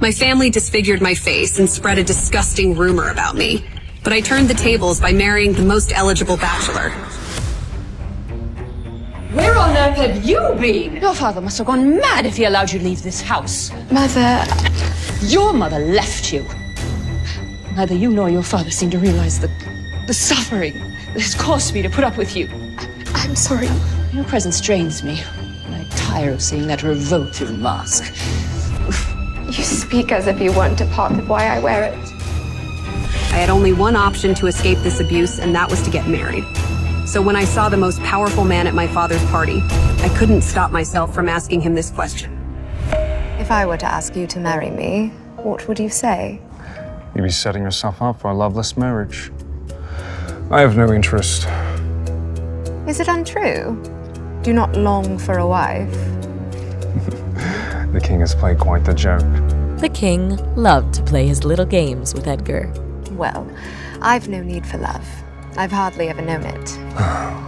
My family disfigured my face and spread a disgusting rumor about me. But I turned the tables by marrying the most eligible bachelor. Where on earth have you been? Your father must have gone mad if he allowed you to leave this house. Mother... Your mother left you. Neither you nor your father seem to realize the suffering that has caused me to put up with you. I'm sorry. Your presence drains me, and I tire of seeing that revolting mask. You speak as if you weren't a part of why I wear it. I had only one option to escape this abuse, and that was to get married. So when I saw the most powerful man at my father's party, I couldn't stop myself from asking him this question. If I were to ask you to marry me, what would you say? You'd be setting yourself up for a loveless marriage. I have no interest. Is it untrue? Do not long for a wife. The king has played quite the joke. The king loved to play his little games with Edgar. Well, I've no need for love. I've hardly ever known it.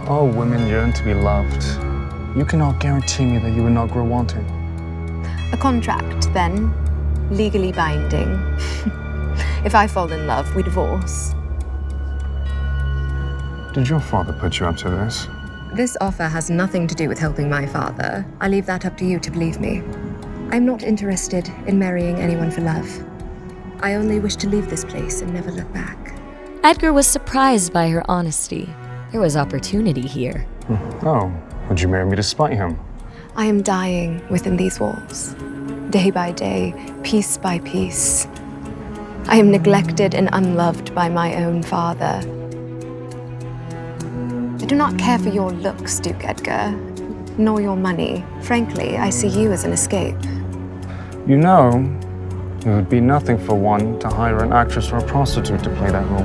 All women yearn to be loved. You cannot guarantee me that you will not grow wanting. A contract, then, legally binding. If I fall in love, we divorce. Did your father put you up to this? This offer has nothing to do with helping my father. I leave that up to you to believe me. I'm not interested in marrying anyone for love. I only wish to leave this place and never look back. Edgar was surprised by her honesty. There was opportunity here. Oh, would you marry me despite him? I am dying within these walls, day by day, piece by piece. I am neglected and unloved by my own father. I do not care for your looks, Duke Edgar, nor your money. Frankly, I see you as an escape. You know, it would be nothing for one to hire an actress or a prostitute to play that role.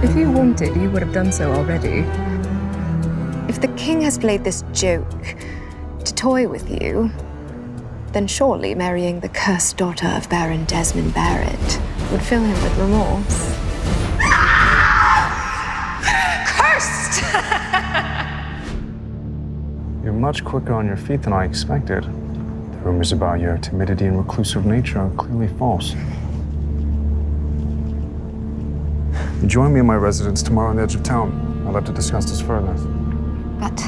If you wanted, you would have done so already. If the king has played this joke to toy with you, then surely marrying the cursed daughter of Baron Desmond Barrett would fill him with remorse. Cursed! You're much quicker on your feet than I expected. The rumors about your timidity and reclusive nature are clearly false. Join me in my residence tomorrow on the edge of town. I'd love to discuss this further. But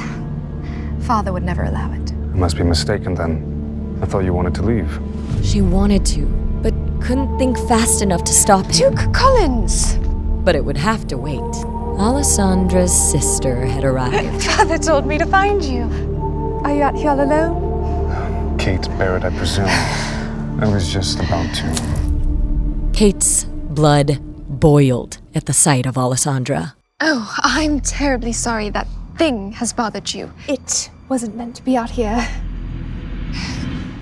father would never allow it. I must be mistaken then. I thought you wanted to leave. She wanted to, but couldn't think fast enough to stop him. Duke Collins! But it would have to wait. Alessandra's sister had arrived. Father told me to find you. Are you out here all alone? Kate Barrett, I presume. I was just about to. Kate's blood boiled at the sight of Alessandra. Oh, I'm terribly sorry that thing has bothered you. It wasn't meant to be out here.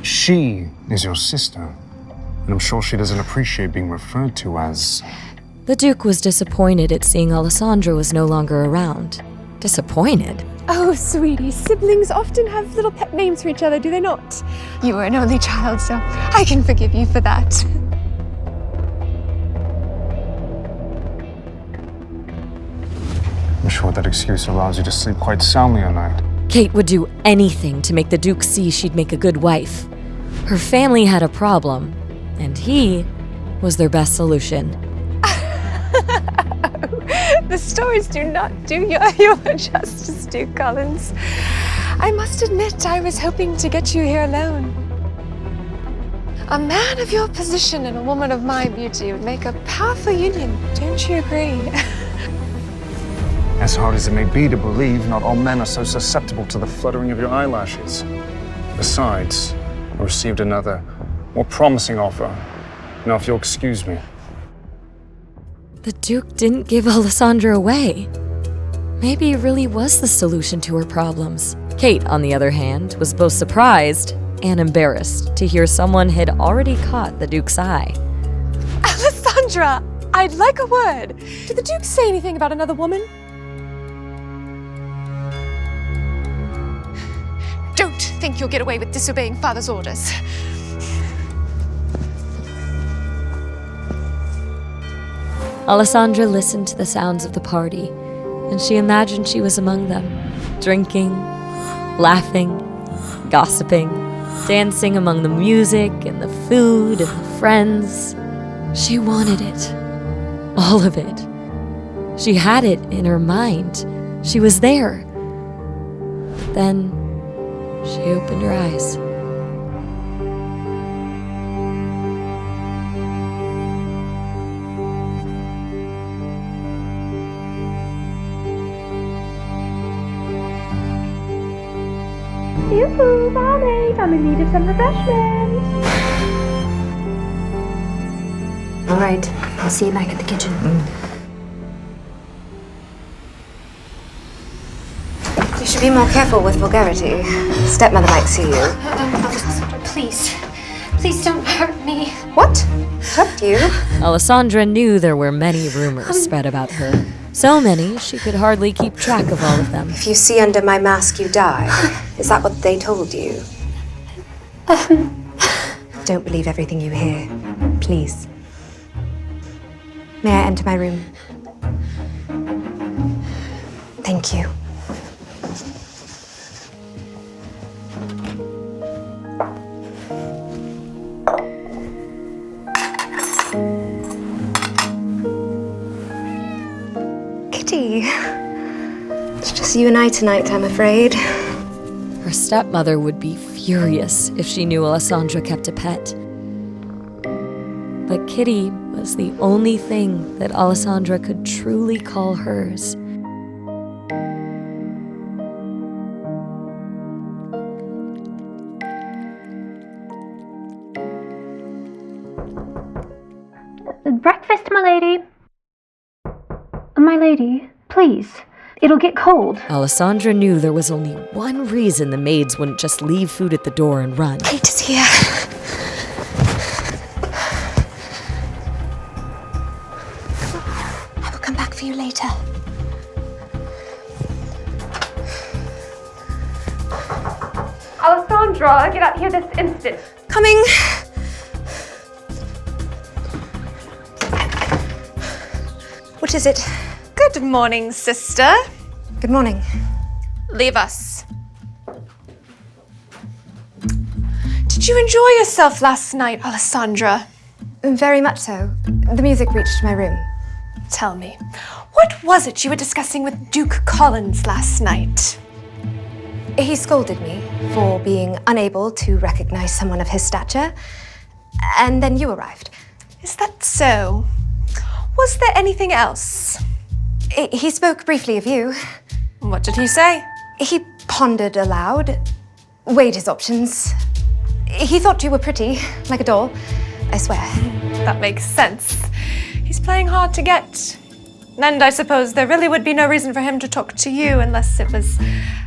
She is your sister, and I'm sure she doesn't appreciate being referred to as... The Duke was disappointed at seeing Alessandra was no longer around. Disappointed? Oh, sweetie, siblings often have little pet names for each other, do they not? You were an only child, so I can forgive you for that. I'm sure that excuse allows you to sleep quite soundly at night. Kate would do anything to make the Duke see she'd make a good wife. Her family had a problem, and he was their best solution. The stories do not do you justice, Duke Collins. I must admit, I was hoping to get you here alone. A man of your position and a woman of my beauty would make a powerful union, don't you agree? As hard as it may be to believe, not all men are so susceptible to the fluttering of your eyelashes. Besides, I received another, more promising offer. Now, if you'll excuse me. The Duke didn't give Alessandra away. Maybe it really was the solution to her problems. Kate, on the other hand, was both surprised and embarrassed to hear someone had already caught the Duke's eye. Alessandra, I'd like a word. Did the Duke say anything about another woman? Don't think you'll get away with disobeying Father's orders. Alessandra listened to the sounds of the party, and she imagined she was among them, drinking, laughing, gossiping, dancing among the music and the food and the friends. She wanted it. All of it. She had it in her mind. She was there. Then she opened her eyes. Yoo-hoo, barmaid, I'm in need of some refreshment. All right, I'll see you back at the kitchen. You should be more careful with vulgarity. Stepmother might see you. Please, please don't hurt me. What? Hurt you? Alessandra knew there were many rumors spread about her. So many, she could hardly keep track of all of them. If you see under my mask, you die. Is that what they told you? Don't believe everything you hear. Please. May I enter my room? Thank you. Kitty. It's just you and I tonight, I'm afraid. Her stepmother would be furious if she knew Alessandra kept a pet. But Kitty was the only thing that Alessandra could truly call hers. Breakfast, my lady. My lady, please. It'll get cold. Alessandra knew there was only one reason the maids wouldn't just leave food at the door and run. Kate is here. I will come back for you later. Alessandra, get out here this instant. Coming. What is it? Good morning, sister. Good morning. Leave us. Did you enjoy yourself last night, Alessandra? Very much so. The music reached my room. Tell me, what was it you were discussing with Duke Collins last night? He scolded me for being unable to recognize someone of his stature, and then you arrived. Is that so? Was there anything else? He spoke briefly of you. What did he say? He pondered aloud, weighed his options. He thought you were pretty, like a doll, I swear. That makes sense. He's playing hard to get. And I suppose there really would be no reason for him to talk to you unless it was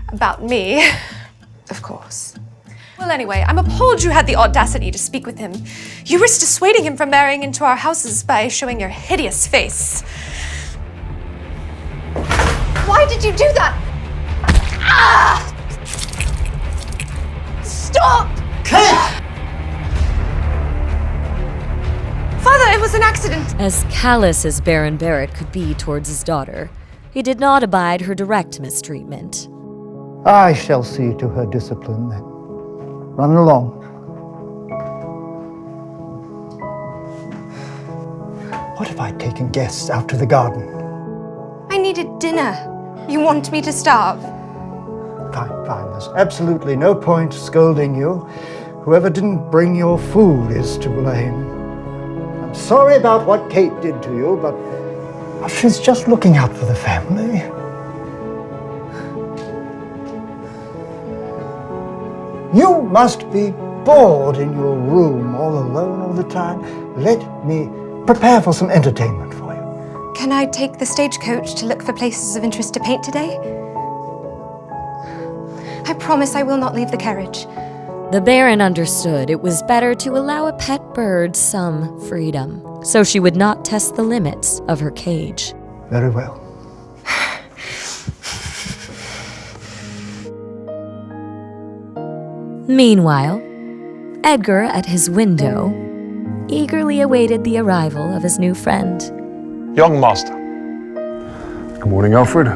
about me. Of course. Well, anyway, I'm appalled you had the audacity to speak with him. You risked dissuading him from marrying into our houses by showing your hideous face. Why did you do that? Ah! Stop! Father, it was an accident. As callous as Baron Barrett could be towards his daughter, he did not abide her direct mistreatment. I shall see to her discipline then. Run along. What if I'd taken guests out to the garden? I needed dinner. You want me to starve? Fine, fine. There's absolutely no point scolding you. Whoever didn't bring your food is to blame. I'm sorry about what Kate did to you, but she's just looking out for the family. You must be bored in your room all alone all the time. Let me prepare for some entertainment for you. Can I take the stagecoach to look for places of interest to paint today? I promise I will not leave the carriage. The Baron understood it was better to allow a pet bird some freedom, so she would not test the limits of her cage. Very well. Meanwhile, Edgar at his window eagerly awaited the arrival of his new friend. Young master, Good morning, Alfred.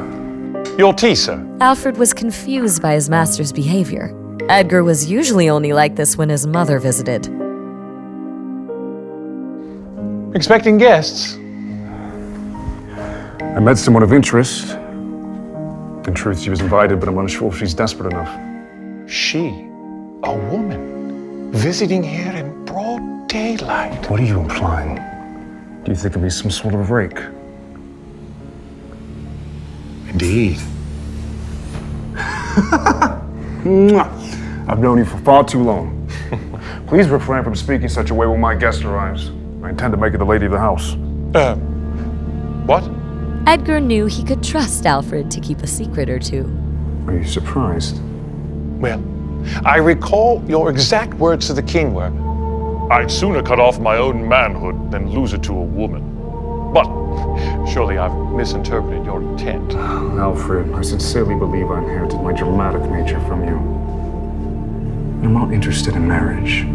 your tea, sir. Alfred was confused by his master's behavior. Edgar was usually only like this when his mother visited. Expecting guests? I met someone of interest. In truth, she was invited, but I'm unsure if she's desperate enough. She, a woman, visiting here in broad daylight. What are you implying? Do you think of me some sort of rake? Indeed. I've known you for far too long. Please refrain from speaking such a way when my guest arrives. I intend to make her the lady of the house. What? Edgar knew he could trust Alfred to keep a secret or two. Are you surprised? Well, I recall your exact words to the king were, "I'd sooner cut off my own manhood than lose it to a woman." But surely I've misinterpreted your intent. Alfred, I sincerely believe I inherited my dramatic nature from you. I'm not interested in marriage,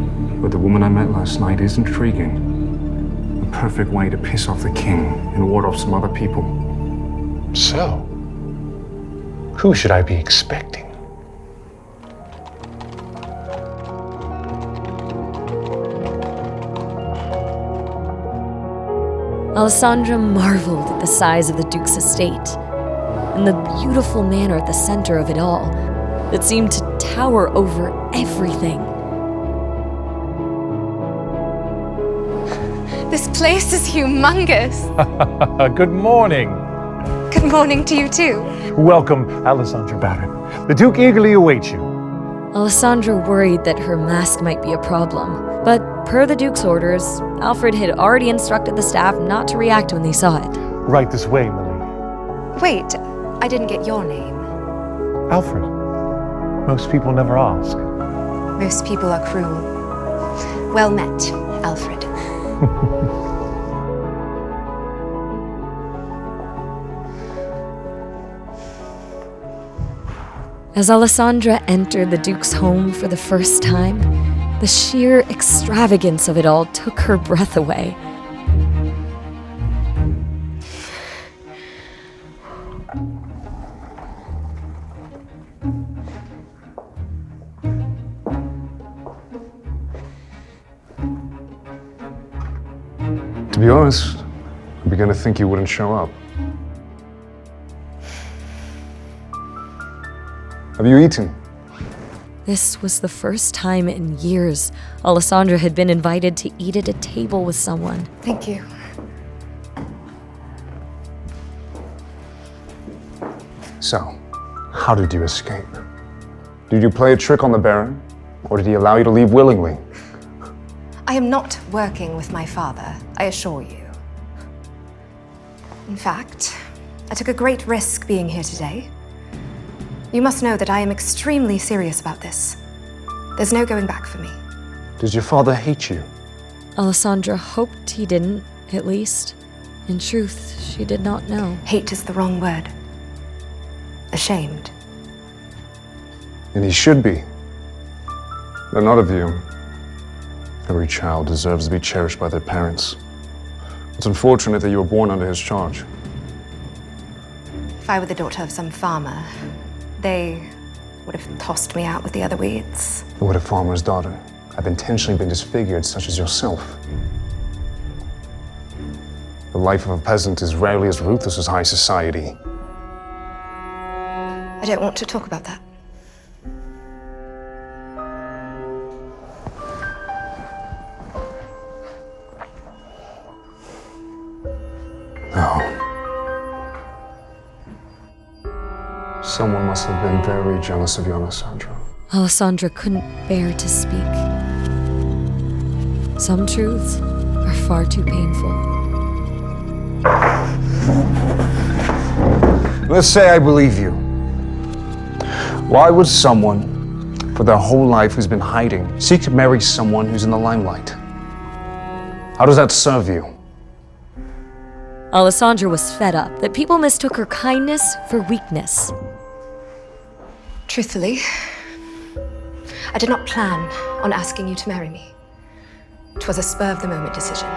but the woman I met last night is intriguing. The perfect way to piss off the king and ward off some other people. So, who should I be expecting? Alessandra marveled at the size of the Duke's estate and the beautiful manor at the center of it all that seemed to tower over everything. This place is humongous. Good morning. Good morning to you too. Welcome, Alessandra Baron. The Duke eagerly awaits you. Alessandra worried that her mask might be a problem, but per the Duke's orders, Alfred had already instructed the staff not to react when they saw it. Right this way, my lady. Wait, I didn't get your name. Alfred. Most people never ask. Most people are cruel. Well met, Alfred. As Alessandra entered the Duke's home for the first time, the sheer extravagance of it all took her breath away. To be honest, I began to think you wouldn't show up. Have you eaten? This was the first time in years Alessandra had been invited to eat at a table with someone. Thank you. So, how did you escape? Did you play a trick on the Baron, or did he allow you to leave willingly? I am not working with my father, I assure you. In fact, I took a great risk being here today. You must know that I am extremely serious about this. There's no going back for me. Does your father hate you? Alessandra hoped he didn't, at least. In truth, she did not know. Hate is the wrong word. Ashamed. And he should be. But not of you. Every child deserves to be cherished by their parents. It's unfortunate that you were born under his charge. If I were the daughter of some farmer, they would have tossed me out with the other weeds. But would a farmer's daughter have intentionally been disfigured, such as yourself? The life of a peasant is rarely as ruthless as high society. I don't want to talk about that. No. Someone must have been very jealous of you, Alessandra. Alessandra couldn't bear to speak. Some truths are far too painful. Let's say I believe you. Why would someone, for their whole life who's been hiding, seek to marry someone who's in the limelight? How does that serve you? Alessandra was fed up that people mistook her kindness for weakness. Truthfully, I did not plan on asking you to marry me. It was a spur-of-the-moment decision.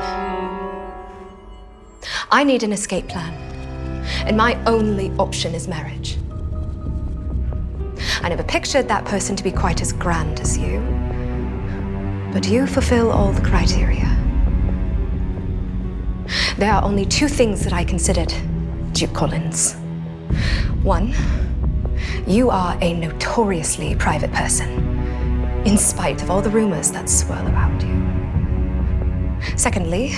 I need an escape plan, and my only option is marriage. I never pictured that person to be quite as grand as you. But you fulfill all the criteria. There are only two things that I considered, Duke Collins. One, you are a notoriously private person, in spite of all the rumors that swirl about you. Secondly,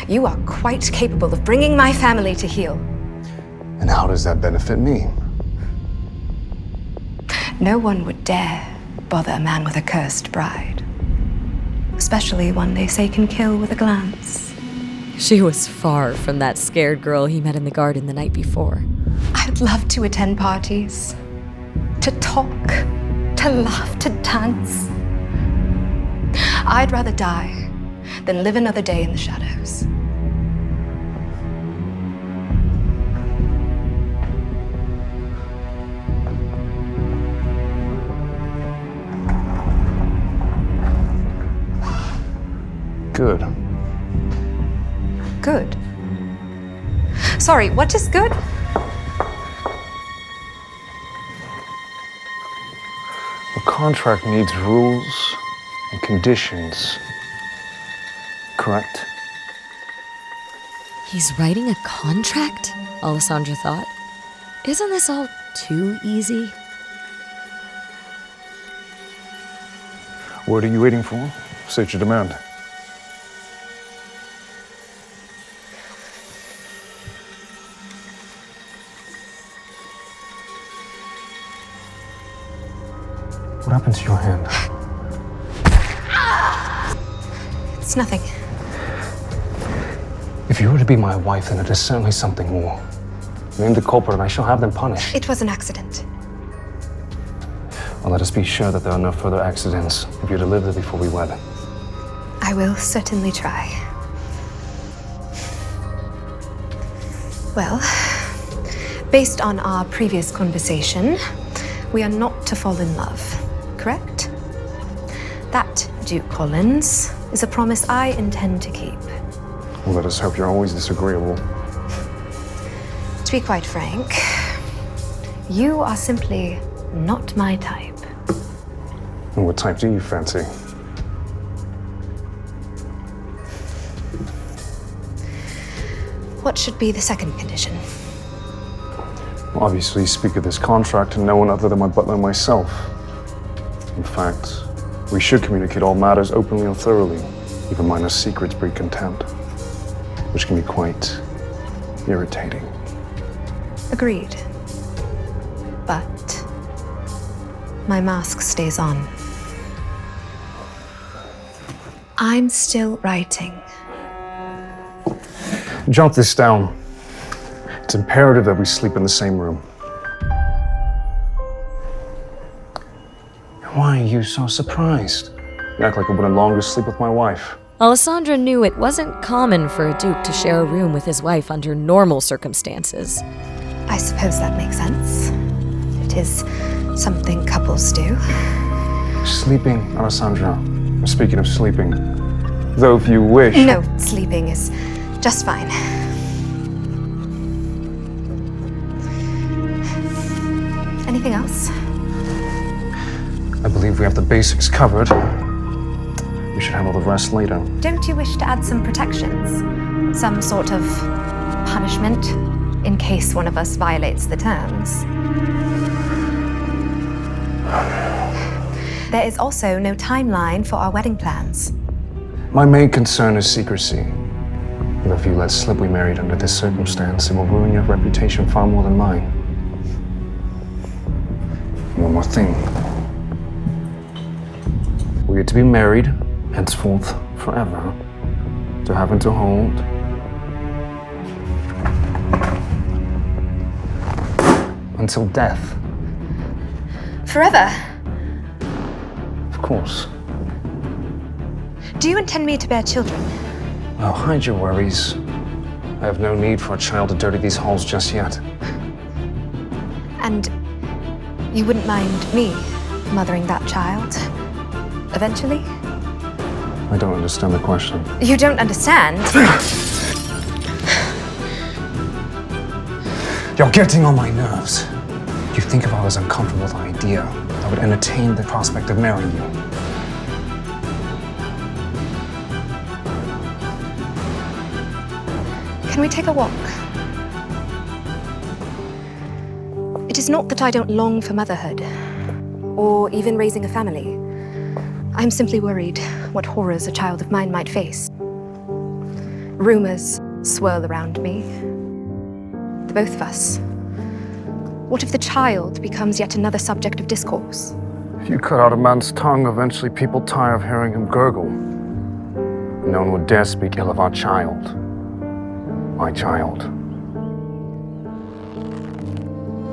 you are quite capable of bringing my family to heel. And how does that benefit me? No one would dare bother a man with a cursed bride, especially one they say can kill with a glance. She was far from that scared girl he met in the garden the night before. I'd love to attend parties, to talk, to laugh, to dance. I'd rather die than live another day in the shadows. Good. Good. Sorry, what is good? A contract needs rules and conditions. Correct? He's writing a contract? Alessandra thought. Isn't this all too easy? What are you waiting for? State your demand. What happened to your hand? It's nothing. If you were to be my wife, then it is certainly something more. Name the culprit and I shall have them punished. It was an accident. Well, let us be sure that there are no further accidents if you're to live there before we wed. I will certainly try. Well, based on our previous conversation, we are not to fall in love, correct? That, Duke Collins, is a promise I intend to keep. Well, let us hope you're always disagreeable. To be quite frank, you are simply not my type. And what type do you fancy? What should be the second condition? Well, obviously, speak of this contract to no one other than my butler and myself. In fact, we should communicate all matters openly and thoroughly. Even minor secrets breed contempt, which can be quite irritating. Agreed. But my mask stays on. I'm still writing. Jot this down. It's imperative that we sleep in the same room. Why are you so surprised? You act like I wouldn't longer sleep with my wife. Alessandra knew it wasn't common for a duke to share a room with his wife under normal circumstances. I suppose that makes sense. It is something couples do. Sleeping, Alessandra. Speaking of sleeping, though if you wish... No, sleeping is just fine. Anything else? I believe we have the basics covered. We should handle the rest later. Don't you wish to add some protections? Some sort of punishment in case one of us violates the terms? There is also no timeline for our wedding plans. My main concern is secrecy. And if you let slip we married under this circumstance, it will ruin your reputation far more than mine. One more thing. We are to be married, henceforth, forever. To have and to hold. Until death. Forever? Of course. Do you intend me to bear children? Oh, hide your worries. I have no need for a child to dirty these halls just yet. And you wouldn't mind me mothering that child? Eventually? I don't understand the question. You don't understand? You're getting on my nerves. You think if I was uncomfortable with the idea idea I would entertain the prospect of marrying you. Can we take a walk? It is not that I don't long for motherhood, or even raising a family. I'm simply worried what horrors a child of mine might face. Rumors swirl around me. The both of us. What if the child becomes yet another subject of discourse? If you cut out a man's tongue, eventually people tire of hearing him gurgle. No one would dare speak ill of our child. My child.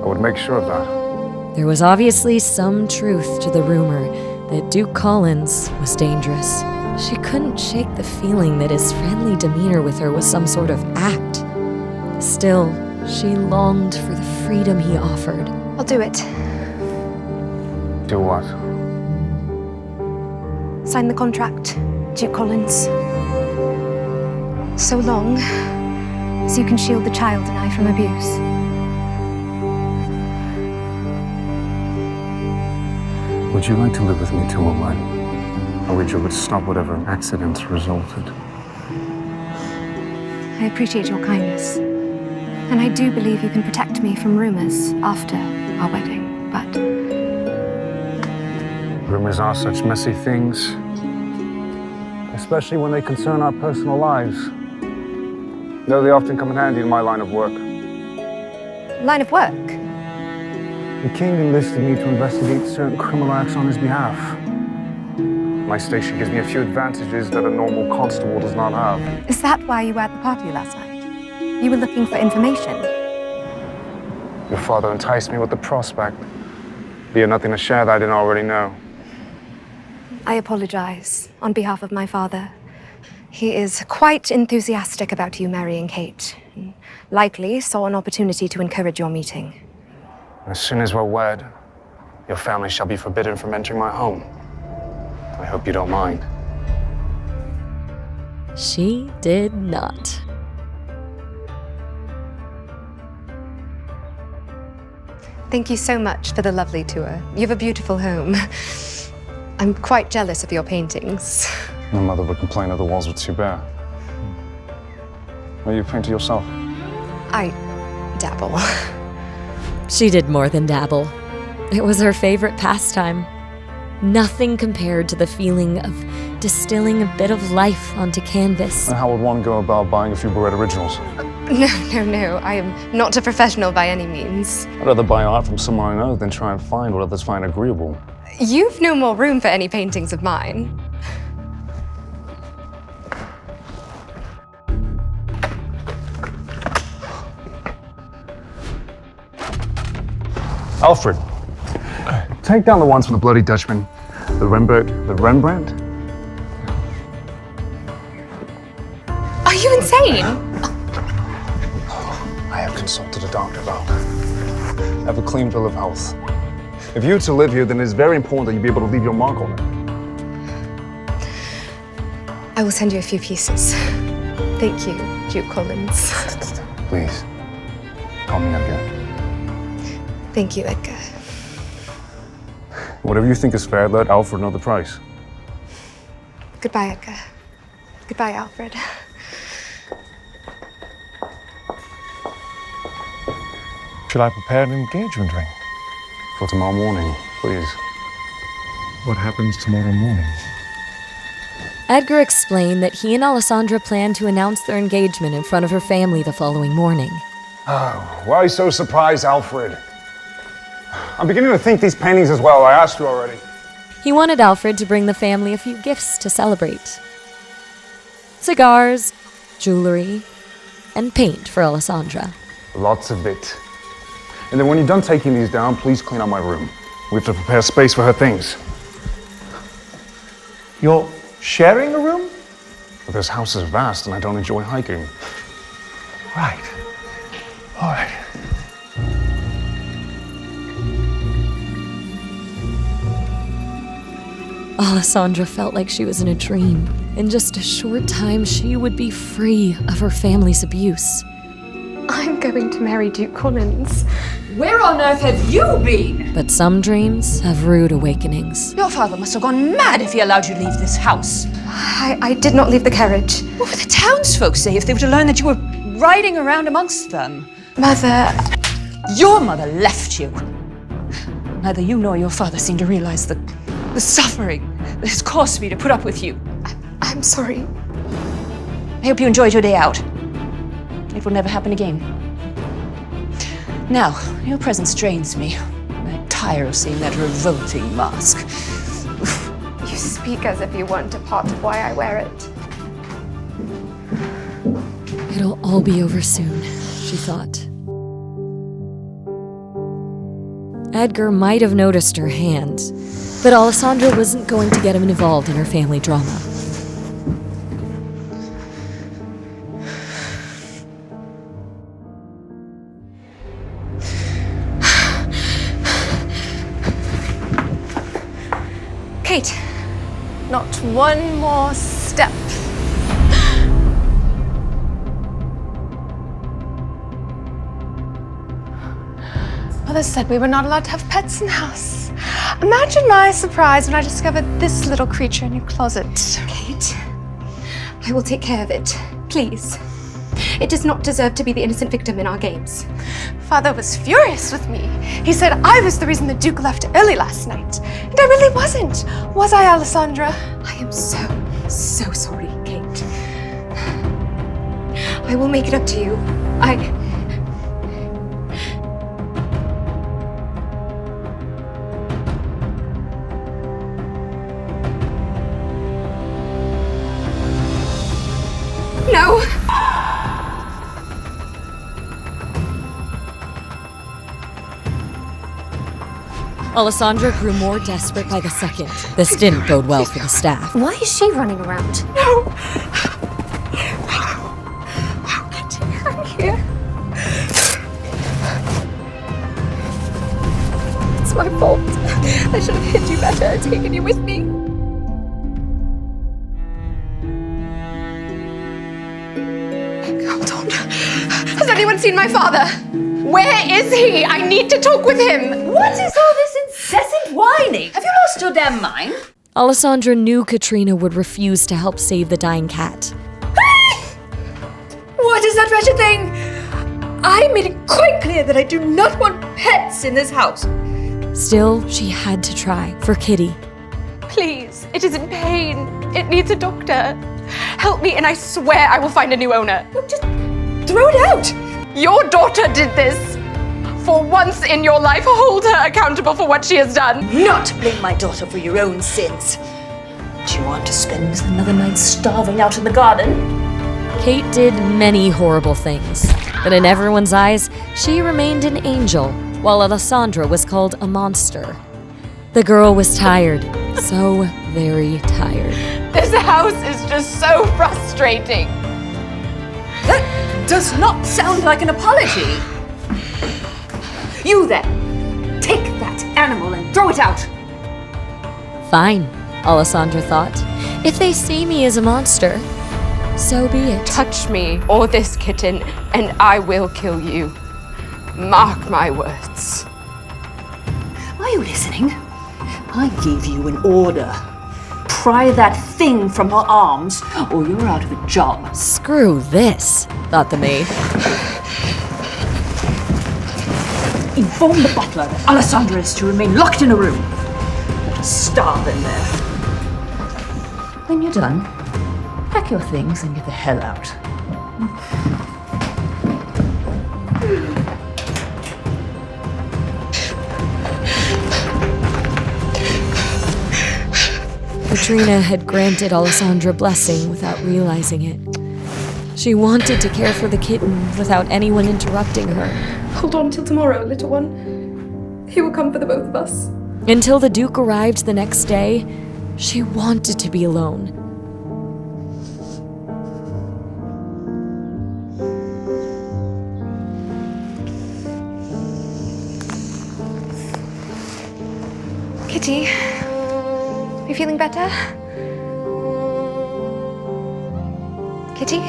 I would make sure of that. There was obviously some truth to the rumor that Duke Collins was dangerous. She couldn't shake the feeling that his friendly demeanor with her was some sort of act. Still, she longed for the freedom he offered. I'll do it. Do what? Sign the contract, Duke Collins. So long, so you can shield the child and I from abuse. Would you like to live with me till we're wed? Or would you would stop whatever accidents resulted? I appreciate your kindness. And I do believe you can protect me from rumors after our wedding, but... Rumors are such messy things. Especially when they concern our personal lives. Though they often come in handy in my line of work. Line of work? The king enlisted me to investigate certain criminal acts on his behalf. My station gives me a few advantages that a normal constable does not have. Is that why you were at the party last night? You were looking for information? Your father enticed me with the prospect. He had nothing to share that I didn't already know. I apologize on behalf of my father. He is quite enthusiastic about you marrying Kate. And likely saw an opportunity to encourage your meeting. As soon as we're wed, your family shall be forbidden from entering my home. I hope you don't mind. She did not. Thank you so much for the lovely tour. You have a beautiful home. I'm quite jealous of your paintings. My mother would complain if the walls were too bare. Are you a painter yourself? I dabble. She did more than dabble. It was her favorite pastime. Nothing compared to the feeling of distilling a bit of life onto canvas. And how would one go about buying a few Barrett originals? No. I am not a professional by any means. I'd rather buy art from someone I know than try and find what others find agreeable. You've no more room for any paintings of mine. Alfred, take down the ones from the Bloody Dutchman. The Rembrandt? Are you insane? I have consulted a doctor about it. I have a clean bill of health. If you were to live here, then it's very important that you be able to leave your mark on it. I will send you a few pieces. Thank you, Duke Collins. Please, call me Edgar. Thank you, Edgar. Whatever you think is fair, let Alfred know the price. Goodbye, Edgar. Goodbye, Alfred. Should I prepare an engagement ring? For tomorrow morning, please. What happens tomorrow morning? Edgar explained that he and Alessandra planned to announce their engagement in front of her family the following morning. Oh, why so surprised, Alfred? I'm beginning to think these paintings as well. I asked you already. He wanted Alfred to bring the family a few gifts to celebrate. Cigars, jewelry, and paint for Alessandra. Lots of it. And then when you're done taking these down, please clean out my room. We have to prepare space for her things. You're sharing a room? But this house is vast and I don't enjoy hiking. Right. All right. Alessandra felt like she was in a dream. In just a short time, she would be free of her family's abuse. I'm going to marry Duke Collins. Where on earth have you been? But some dreams have rude awakenings. Your father must have gone mad if he allowed you to leave this house. I did not leave the carriage. What would the townsfolk say if they were to learn that you were riding around amongst them? Mother, Your mother left you. Neither you nor your father seem to realize the suffering that has caused me to put up with you. I'm sorry. I hope you enjoyed your day out. It will never happen again. Now, your presence drains me. I'm tired of seeing that revolting mask. You speak as if you weren't a part of why I wear it. It'll all be over soon, she thought. Edgar might have noticed her hand, but Alessandra wasn't going to get him involved in her family drama. Kate, not one more step. Mother said we were not allowed to have pets in the house. Imagine my surprise when I discovered this little creature in your closet. Kate, I will take care of it. Please. It does not deserve to be the innocent victim in our games. Father was furious with me. He said I was the reason the Duke left early last night. And I really wasn't. Was I, Alessandra? I am so sorry, Kate. I will make it up to you. No! Alessandra grew more desperate by the second. This didn't bode well for the staff. Why is she running around? No! I'm here. It's my fault. I should have hid you better and taken you with me. Hold on. Has anyone seen my father? Where is he? I need to talk with him. What is all this incessant whining? Have you lost your damn mind? Alessandra knew Katrina would refuse to help save the dying cat. What is that wretched thing? I made it quite clear that I do not want pets in this house. Still, she had to try for Kitty. Please, it is in pain. It needs a doctor. Help me and I swear I will find a new owner. Look, just throw it out. Your daughter did this. For once in your life, hold her accountable for what she has done. Not blame my daughter for your own sins. Do you want to spend another night starving out in the garden? Kate did many horrible things, but in everyone's eyes, she remained an angel, while Alessandra was called a monster. The girl was tired, so very tired. This house is just so frustrating. That does not sound like an apology. You then, take that animal and throw it out. Fine, Alessandra thought. If they see me as a monster, so be it. Touch me or this kitten, and I will kill you. Mark my words. Are you listening? I gave you an order. Pry that thing from her arms, or you're out of a job. Screw this, thought the maid. Inform the butler that Alessandra is to remain locked in a room. Let her starve in there. When you're done, pack your things and get the hell out. Katrina had granted Alessandra blessing without realizing it. She wanted to care for the kitten without anyone interrupting her. Hold on till tomorrow, little one. He will come for the both of us. Until the Duke arrived the next day, she wanted to be alone. Kitty, are you feeling better? Kitty?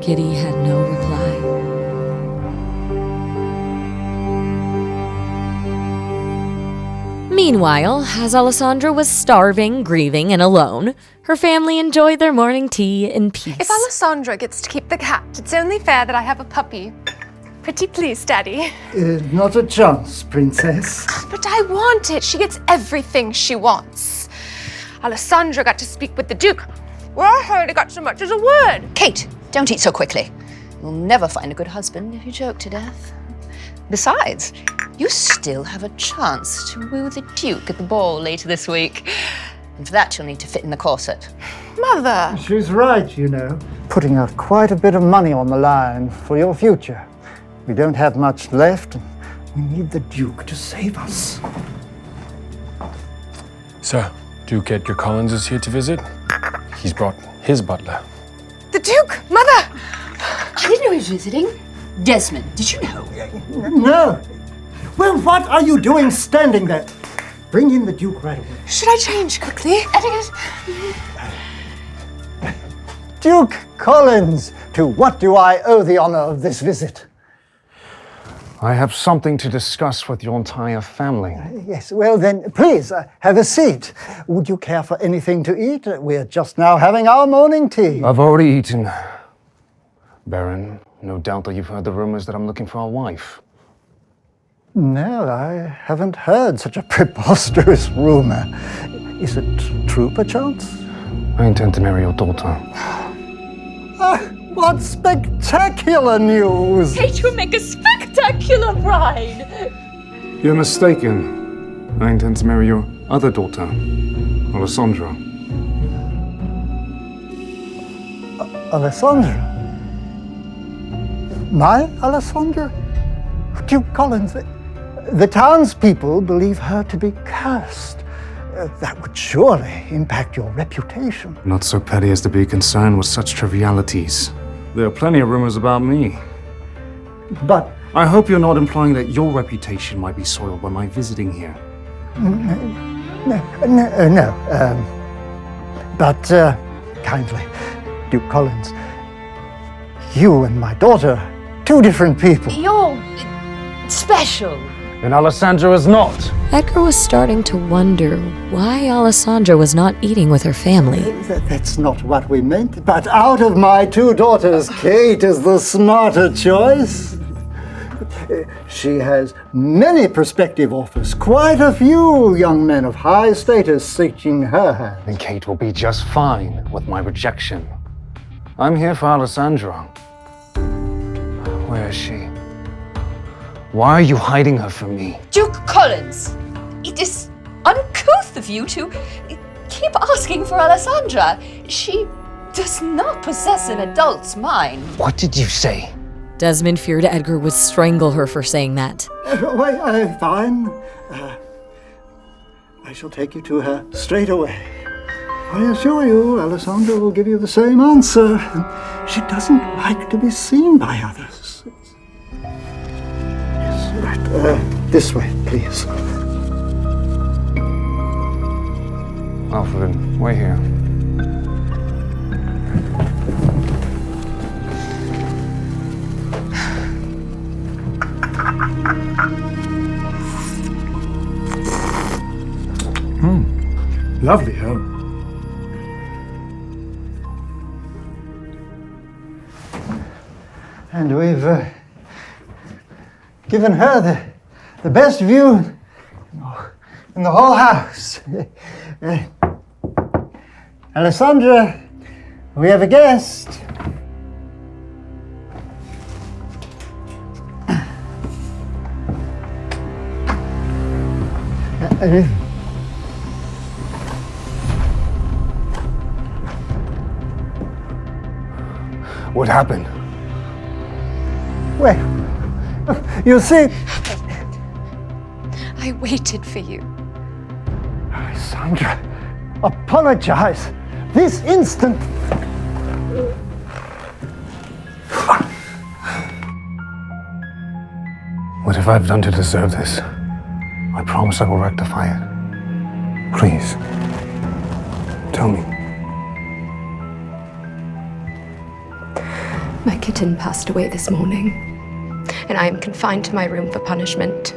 Kitty had no reply. Meanwhile, as Alessandra was starving, grieving, and alone, her family enjoyed their morning tea in peace. If Alessandra gets to keep the cat, it's only fair that I have a puppy. Pretty please, Daddy. Not a chance, Princess. But I want it. She gets everything she wants. Alessandra got to speak with the Duke. Well, I hardly got so much as a word. Kate, don't eat so quickly. You'll never find a good husband if you choke to death. Besides, you still have a chance to woo the Duke at the ball later this week. And for that, you'll need to fit in the corset. Mother! She's right, you know. Putting out quite a bit of money on the line for your future. We don't have much left. We need the Duke to save us. Sir, Duke Edgar Collins is here to visit. He's brought his butler. The Duke! Mother! I didn't know he was visiting. Desmond, did you know? No. Well, what are you doing standing there? Bring in the Duke right away. Should I change quickly? Duke Collins, to what do I owe the honor of this visit? I have something to discuss with your entire family. Yes, well then, please, have a seat. Would you care for anything to eat? We're just now having our morning tea. I've already eaten. Baron, no doubt that you've heard the rumors that I'm looking for a wife. No, I haven't heard such a preposterous rumor. Is it true, perchance? I intend to marry your daughter. What spectacular news! Kate will make a spectacular bride! You're mistaken. I intend to marry your other daughter, Alessandra. Alessandra? My Alessandra? Duke Collins, the townspeople believe her to be cursed. That would surely impact your reputation. Not so petty as to be concerned with such trivialities. There are plenty of rumors about me. But I hope you're not implying that your reputation might be soiled by my visiting here. no. But kindly, Duke Collins, you and my daughter, two different people. You're special. And Alessandra is not. Edgar was starting to wonder why Alessandra was not eating with her family. That's not what we meant. But out of my two daughters, Kate is the smarter choice. She has many prospective offers, quite a few young men of high status seeking her hand. And Kate will be just fine with my rejection. I'm here for Alessandra. Where is she? Why are you hiding her from me? Duke Collins, it is uncouth of you to keep asking for Alessandra. She does not possess an adult's mind. What did you say? Desmond feared Edgar would strangle her for saying that. Fine. I shall take you to her straight away. I assure you, Alessandra will give you the same answer. She doesn't like to be seen by others. Yes, right. This way, please. Alfred, wait here. Lovely home. And we've given her the best view in the whole house. Alessandra, we have a guest. What happened? Well, you see, I waited for you. Alessandra, apologize this instant. What have I done to deserve this? I promise I will rectify it. Please, tell me. My kitten passed away this morning, and I am confined to my room for punishment.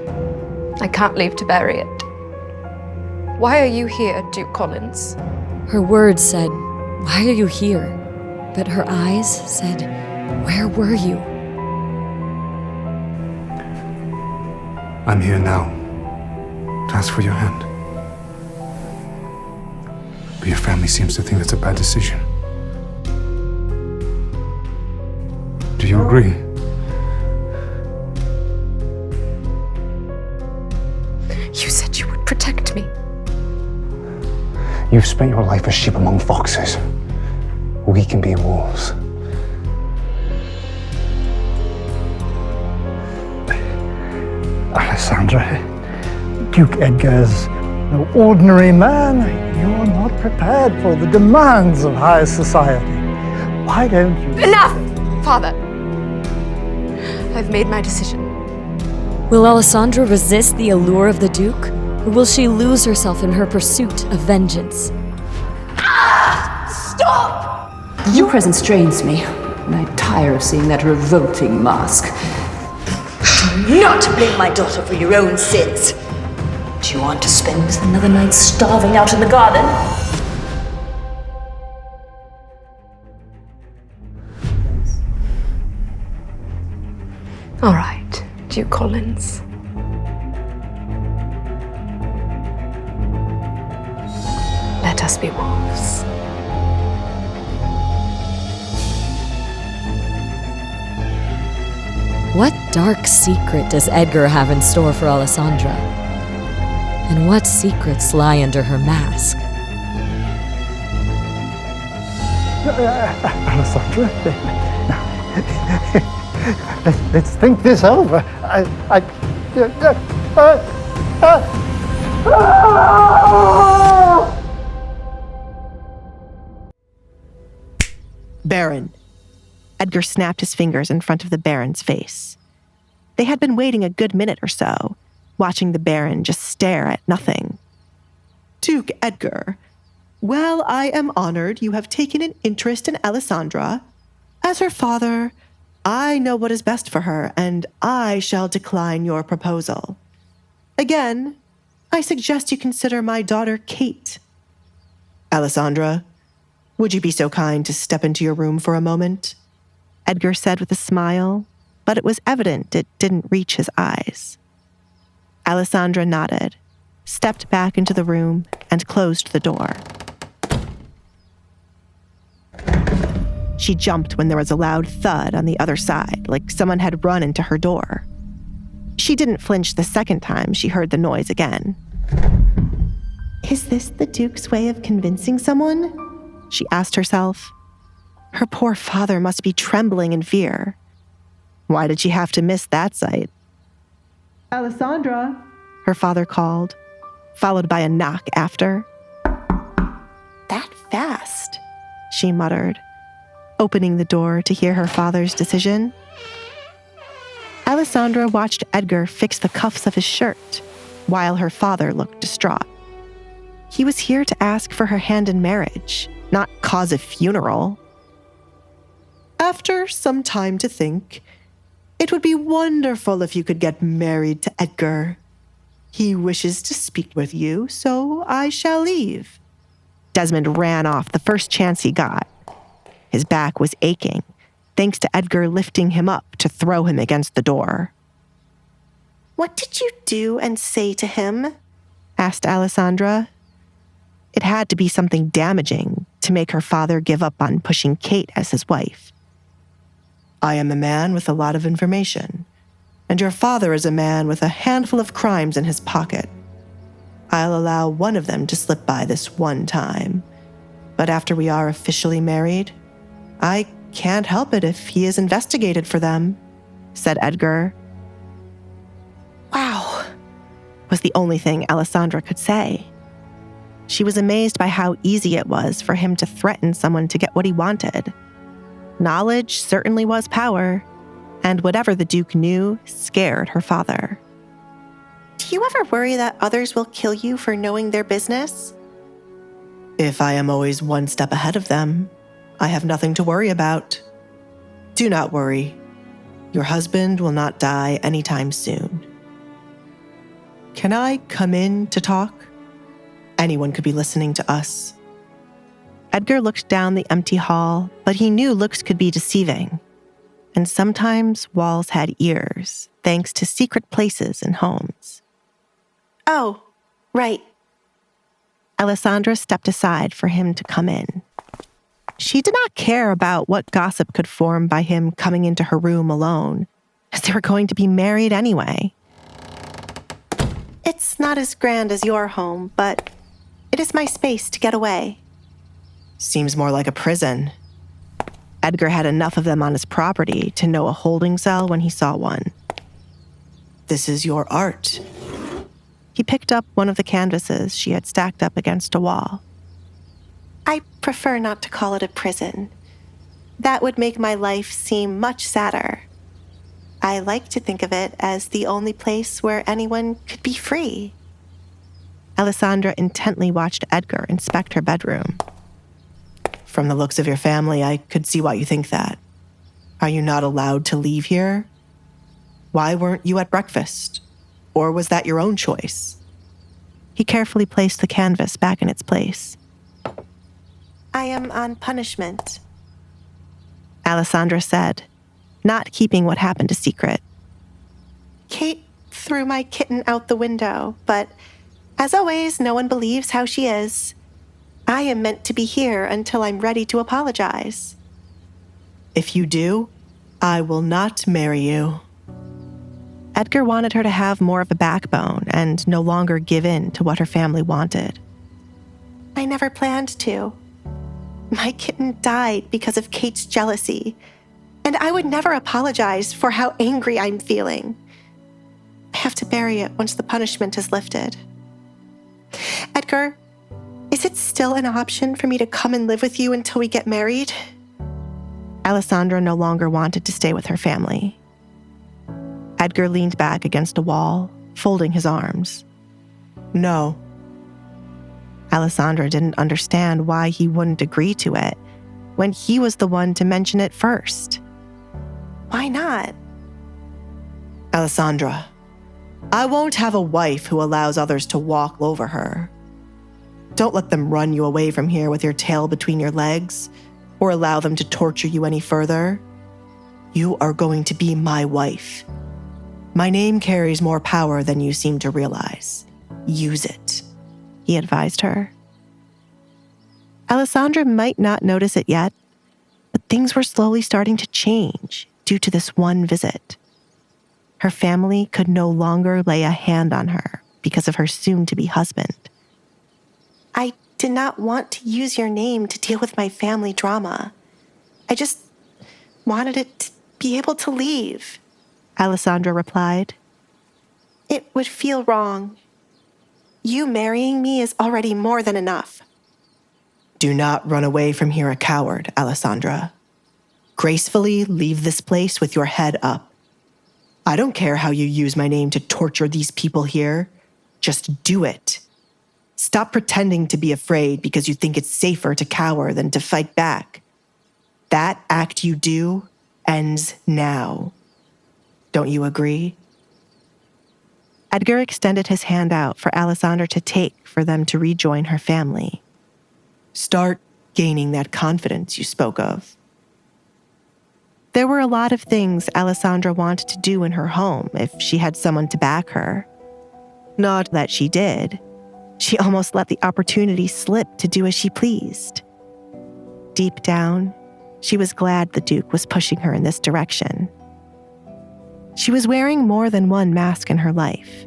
I can't leave to bury it. Why are you here, Duke Collins? Her words said, "Why are you here?" But her eyes said, "Where were you?" I'm here now to ask for your hand. But your family seems to think that's a bad decision. Do you agree? You said you would protect me. You've spent your life as sheep among foxes. We can be wolves. Alessandra, Duke Edgar's no ordinary man. You're not prepared for the demands of high society. Why don't you... Enough, Father! I've made my decision. Will Alessandra resist the allure of the Duke? Or will she lose herself in her pursuit of vengeance? Stop! Your presence strains me, and I tire of seeing that revolting mask. Do not blame my daughter for your own sins. Do you want to spend another night starving out in the garden? All right, Duke Collins. Let us be wolves. What dark secret does Edgar have in store for Alessandra? And what secrets lie under her mask? Alessandra, let's think this over. Baron. Edgar snapped his fingers in front of the Baron's face. They had been waiting a good minute or so, watching the Baron just stare at nothing. Duke Edgar, well, I am honored you have taken an interest in Alessandra. As her father, I know what is best for her, and I shall decline your proposal. Again, I suggest you consider my daughter Kate. Alessandra, would you be so kind to step into your room for a moment? Edgar said with a smile, but it was evident it didn't reach his eyes. Alessandra nodded, stepped back into the room, and closed the door. She jumped when there was a loud thud on the other side, like someone had run into her door. She didn't flinch the second time she heard the noise again. Is this the Duke's way of convincing someone? She asked herself. Her poor father must be trembling in fear. Why did she have to miss that sight? Alessandra, her father called, followed by a knock after. That fast, she muttered, opening the door to hear her father's decision. Alessandra watched Edgar fix the cuffs of his shirt, while her father looked distraught. He was here to ask for her hand in marriage, not cause a funeral. After some time to think, it would be wonderful if you could get married to Edgar. He wishes to speak with you, so I shall leave. Desmond ran off the first chance he got. His back was aching, thanks to Edgar lifting him up to throw him against the door. What did you do and say to him? Asked Alessandra. It had to be something damaging to make her father give up on pushing Kate as his wife. I am a man with a lot of information, and your father is a man with a handful of crimes in his pocket. I'll allow one of them to slip by this one time, but after we are officially married, I can't help it if he is investigated for them, said Edgar. Wow, was the only thing Alessandra could say. She was amazed by how easy it was for him to threaten someone to get what he wanted. Knowledge certainly was power, and whatever the Duke knew scared her father. Do you ever worry that others will kill you for knowing their business? If I am always one step ahead of them, I have nothing to worry about. Do not worry. Your husband will not die anytime soon. Can I come in to talk? Anyone could be listening to us. Edgar looked down the empty hall, but he knew looks could be deceiving. And sometimes walls had ears, thanks to secret places in homes. Oh, right. Alessandra stepped aside for him to come in. She did not care about what gossip could form by him coming into her room alone, as they were going to be married anyway. It's not as grand as your home, but it is my space to get away. Seems more like a prison. Edgar had enough of them on his property to know a holding cell when he saw one. This is your art. He picked up one of the canvases she had stacked up against a wall. I prefer not to call it a prison. That would make my life seem much sadder. I like to think of it as the only place where anyone could be free. Alessandra intently watched Edgar inspect her bedroom. From the looks of your family, I could see why you think that. Are you not allowed to leave here? Why weren't you at breakfast? Or was that your own choice? He carefully placed the canvas back in its place. I am on punishment, Alessandra said, not keeping what happened a secret. Kate threw my kitten out the window, but as always, no one believes how she is. I am meant to be here until I'm ready to apologize. If you do, I will not marry you. Edgar wanted her to have more of a backbone and no longer give in to what her family wanted. I never planned to. My kitten died because of Kate's jealousy, and I would never apologize for how angry I'm feeling. I have to bury it once the punishment is lifted. Edgar, is it still an option for me to come and live with you until we get married? Alessandra no longer wanted to stay with her family. Edgar leaned back against a wall, folding his arms. No. Alessandra didn't understand why he wouldn't agree to it when he was the one to mention it first. Why not? Alessandra, I won't have a wife who allows others to walk over her. Don't let them run you away from here with your tail between your legs, or allow them to torture you any further. You are going to be my wife. My name carries more power than you seem to realize. Use it, he advised her. Alessandra might not notice it yet, but things were slowly starting to change due to this one visit. Her family could no longer lay a hand on her because of her soon-to-be husband. I did not want to use your name to deal with my family drama. I just wanted it to be able to leave, Alessandra replied. It would feel wrong. You marrying me is already more than enough. Do not run away from here a coward, Alessandra. Gracefully leave this place with your head up. I don't care how you use my name to torture these people here. Just do it. Stop pretending to be afraid because you think it's safer to cower than to fight back. That act you do ends now. Don't you agree? Edgar extended his hand out for Alessandra to take for them to rejoin her family. Start gaining that confidence you spoke of. There were a lot of things Alessandra wanted to do in her home if she had someone to back her. Not that she did. She almost let the opportunity slip to do as she pleased. Deep down, she was glad the Duke was pushing her in this direction. She was wearing more than one mask in her life.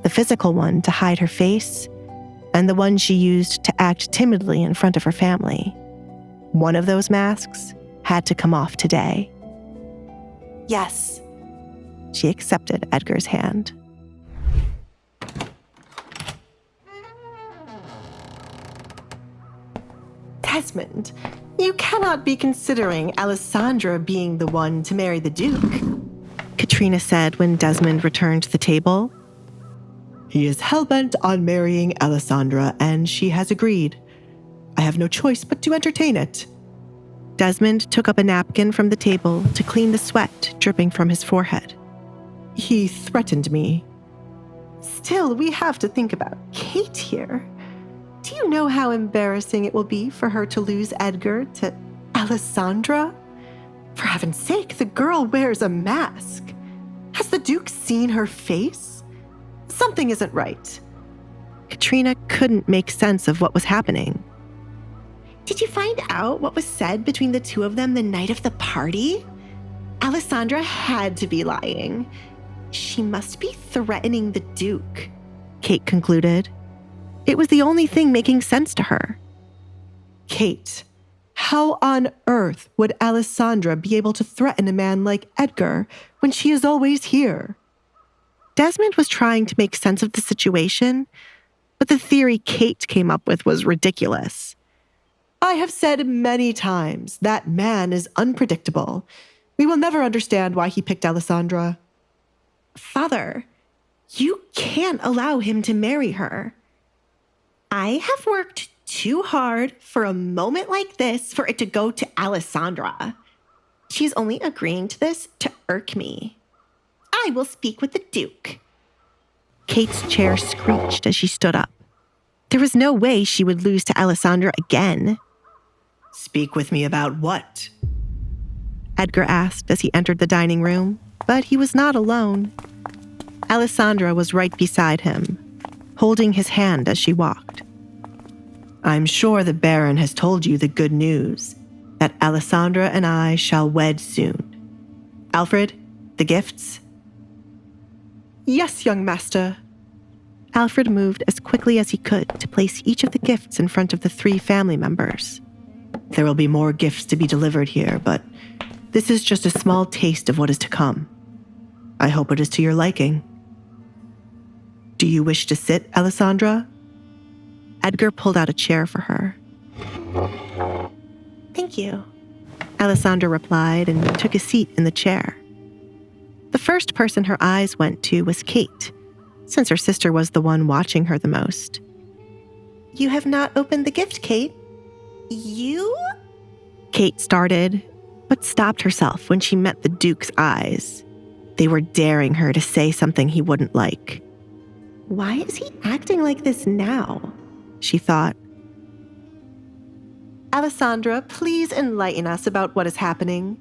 The physical one to hide her face, and the one she used to act timidly in front of her family. One of those masks had to come off today. Yes. She accepted Edgar's hand. Desmond, you cannot be considering Alessandra being the one to marry the Duke, Katrina said when Desmond returned to the table. He is hell-bent on marrying Alessandra, and she has agreed. I have no choice but to entertain it. Desmond took up a napkin from the table to clean the sweat dripping from his forehead. He threatened me. Still, we have to think about Kate here. Do you know how embarrassing it will be for her to lose Edgar to Alessandra? For heaven's sake, the girl wears a mask. Has the Duke seen her face? Something isn't right. Katrina couldn't make sense of what was happening. Did you find out what was said between the two of them the night of the party? Alessandra had to be lying. She must be threatening the Duke, Kate concluded. It was the only thing making sense to her. Kate, how on earth would Alessandra be able to threaten a man like Edgar when she is always here? Desmond was trying to make sense of the situation, but the theory Kate came up with was ridiculous. I have said many times that man is unpredictable. We will never understand why he picked Alessandra. Father, you can't allow him to marry her. I have worked too hard for a moment like this for it to go to Alessandra. She's only agreeing to this to irk me. I will speak with the Duke. Kate's chair screeched as she stood up. There was no way she would lose to Alessandra again. Speak with me about what? Edgar asked as he entered the dining room, but he was not alone. Alessandra was right beside him, holding his hand as she walked. I'm sure the Baron has told you the good news, that Alessandra and I shall wed soon. Alfred, the gifts? Yes, young master. Alfred moved as quickly as he could to place each of the gifts in front of the 3 family members. There will be more gifts to be delivered here, but this is just a small taste of what is to come. I hope it is to your liking. Do you wish to sit, Alessandra? Edgar pulled out a chair for her. Thank you. Alessandra replied and took a seat in the chair. The first person her eyes went to was Kate, since her sister was the one watching her the most. You have not opened the gift, Kate. You? Kate started, but stopped herself when she met the Duke's eyes. They were daring her to say something he wouldn't like. Why is he acting like this now? She thought. Alessandra, please enlighten us about what is happening.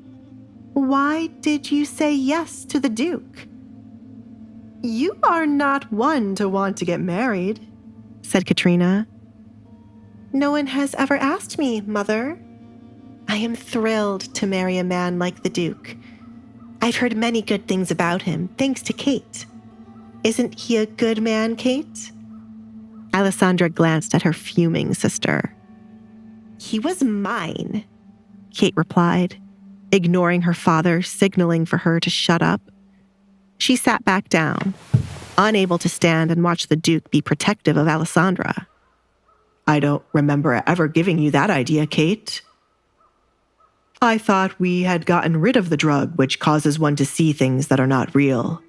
Why did you say yes to the Duke? You are not one to want to get married, said Katrina. No one has ever asked me, Mother. I am thrilled to marry a man like the Duke. I've heard many good things about him, thanks to Kate. Isn't he a good man, Kate? Alessandra glanced at her fuming sister. He was mine, Kate replied, ignoring her father signaling for her to shut up. She sat back down, unable to stand and watch the Duke be protective of Alessandra. I don't remember ever giving you that idea, Kate. I thought we had gotten rid of the drug which causes one to see things that are not real,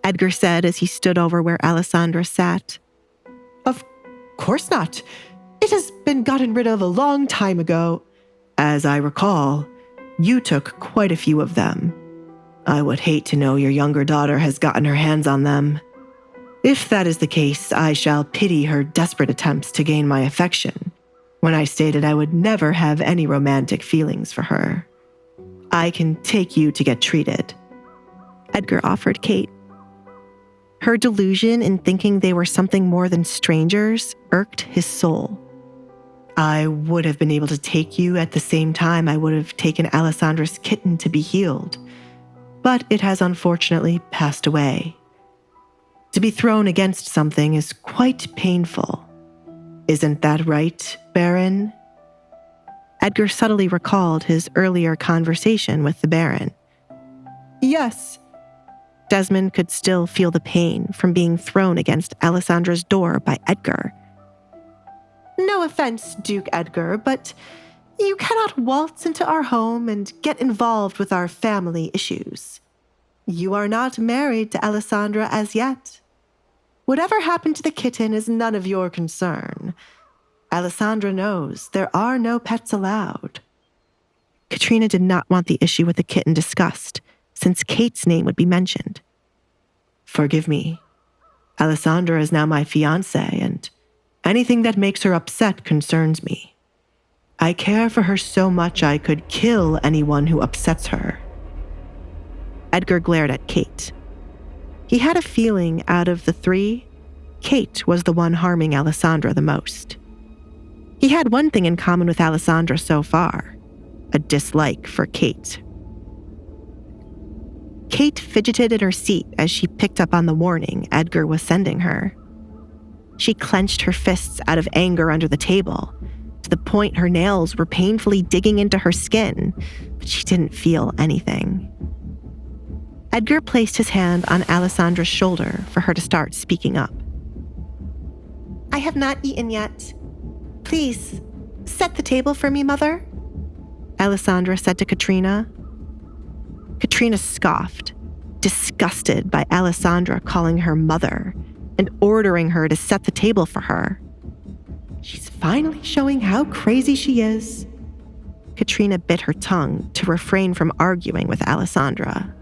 Edgar said as he stood over where Alessandra sat. Of course not. It has been gotten rid of a long time ago. As I recall, you took quite a few of them. I would hate to know your younger daughter has gotten her hands on them. If that is the case, I shall pity her desperate attempts to gain my affection, when I stated I would never have any romantic feelings for her. I can take you to get treated, Edgar offered Kate. Her delusion in thinking they were something more than strangers irked his soul. I would have been able to take you at the same time I would have taken Alessandra's kitten to be healed, but it has unfortunately passed away. To be thrown against something is quite painful. Isn't that right, Baron? Edgar subtly recalled his earlier conversation with the Baron. Yes. Desmond could still feel the pain from being thrown against Alessandra's door by Edgar. No offense, Duke Edgar, but you cannot waltz into our home and get involved with our family issues. You are not married to Alessandra as yet. Whatever happened to the kitten is none of your concern. Alessandra knows there are no pets allowed. Katrina did not want the issue with the kitten discussed, since Kate's name would be mentioned. Forgive me. Alessandra is now my fiancée, and anything that makes her upset concerns me. I care for her so much I could kill anyone who upsets her. Edgar glared at Kate. He had a feeling out of the three, Kate was the one harming Alessandra the most. He had one thing in common with Alessandra so far, a dislike for Kate. Kate fidgeted in her seat as she picked up on the warning Edgar was sending her. She clenched her fists out of anger under the table, to the point her nails were painfully digging into her skin, but she didn't feel anything. Edgar placed his hand on Alessandra's shoulder for her to start speaking up. I have not eaten yet. Please, set the table for me, Mother, Alessandra said to Katrina. Katrina scoffed, disgusted by Alessandra calling her mother and ordering her to set the table for her. She's finally showing how crazy she is. Katrina bit her tongue to refrain from arguing with Alessandra.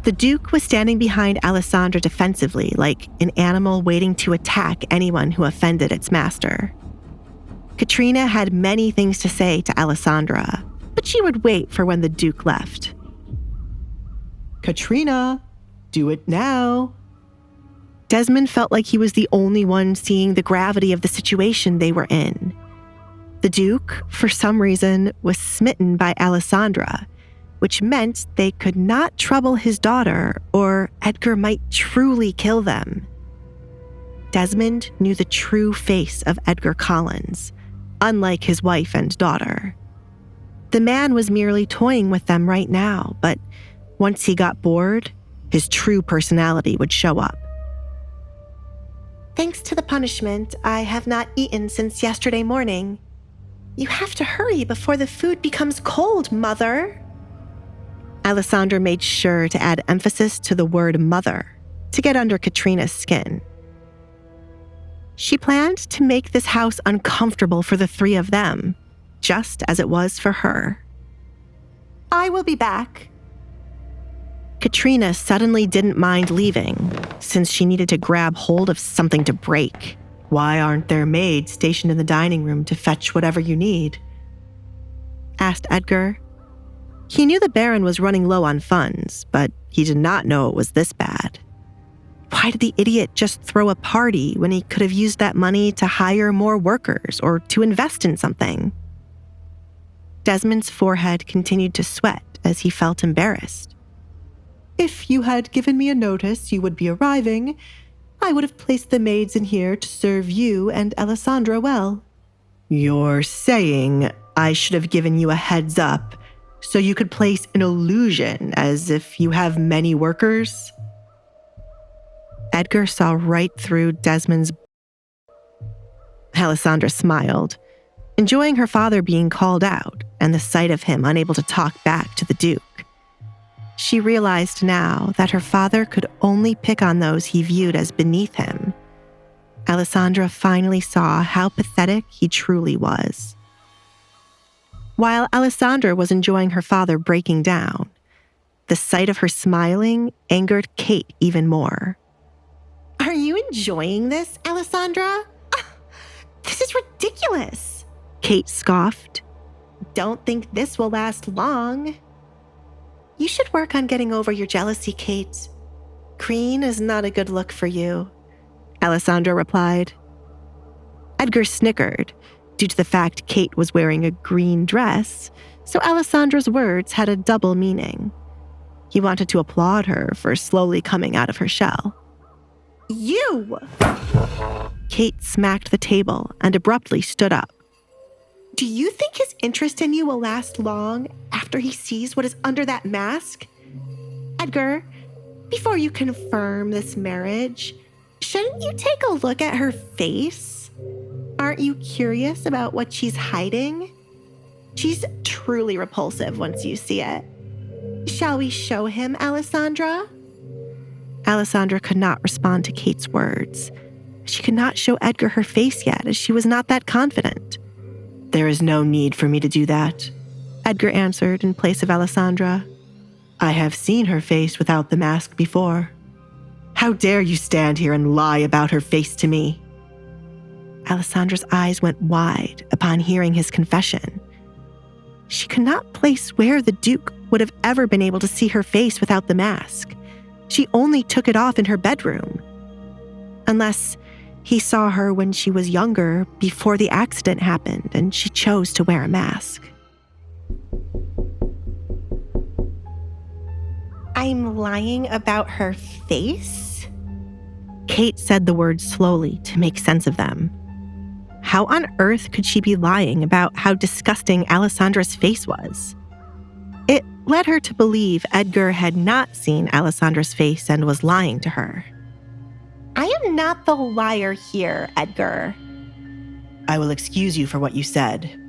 The Duke was standing behind Alessandra defensively, like an animal waiting to attack anyone who offended its master. Katrina had many things to say to Alessandra, but she would wait for when the Duke left. Katrina, do it now. Desmond felt like he was the only one seeing the gravity of the situation they were in. The Duke, for some reason, was smitten by Alessandra, which meant they could not trouble his daughter or Edgar might truly kill them. Desmond knew the true face of Edgar Collins, unlike his wife and daughter. The man was merely toying with them right now, but once he got bored, his true personality would show up. Thanks to the punishment, I have not eaten since yesterday morning. You have to hurry before the food becomes cold, Mother. Alessandra made sure to add emphasis to the word mother to get under Katrina's skin. She planned to make this house uncomfortable for the three of them, just as it was for her. I will be back. Katrina suddenly didn't mind leaving, since she needed to grab hold of something to break. Why aren't there maids stationed in the dining room to fetch whatever you need? Asked Edgar. He knew the Baron was running low on funds, but he did not know it was this bad. Why did the idiot just throw a party when he could have used that money to hire more workers or to invest in something? Desmond's forehead continued to sweat as he felt embarrassed. If you had given me a notice you would be arriving, I would have placed the maids in here to serve you and Alessandra well. You're saying I should have given you a heads up so you could place an illusion as if you have many workers? Edgar saw right through Desmond's. Alessandra smiled, enjoying her father being called out and the sight of him unable to talk back to the Duke. She realized now that her father could only pick on those he viewed as beneath him. Alessandra finally saw how pathetic he truly was. While Alessandra was enjoying her father breaking down, the sight of her smiling angered Kate even more. Are you enjoying this, Alessandra? This is ridiculous, Kate scoffed. Don't think this will last long. You should work on getting over your jealousy, Kate. Green is not a good look for you, Alessandra replied. Edgar snickered due to the fact Kate was wearing a green dress, so Alessandra's words had a double meaning. He wanted to applaud her for slowly coming out of her shell. You! Kate smacked the table and abruptly stood up. Do you think his interest in you will last long after he sees what is under that mask? Edgar, before you confirm this marriage, shouldn't you take a look at her face? Aren't you curious about what she's hiding? She's truly repulsive once you see it. Shall we show him, Alessandra? Alessandra could not respond to Kate's words. She could not show Edgar her face yet, as she was not that confident. There is no need for me to do that. Edgar answered in place of Alessandra. I have seen her face without the mask before. How dare you stand here and lie about her face to me? Alessandra's eyes went wide upon hearing his confession. She could not place where the Duke would have ever been able to see her face without the mask. She only took it off in her bedroom. Unless he saw her when she was younger, before the accident happened, and she chose to wear a mask. I'm lying about her face? Kate said the words slowly to make sense of them. How on earth could she be lying about how disgusting Alessandra's face was? It led her to believe Edgar had not seen Alessandra's face and was lying to her. I am not the liar here, Edgar. I will excuse you for what you said.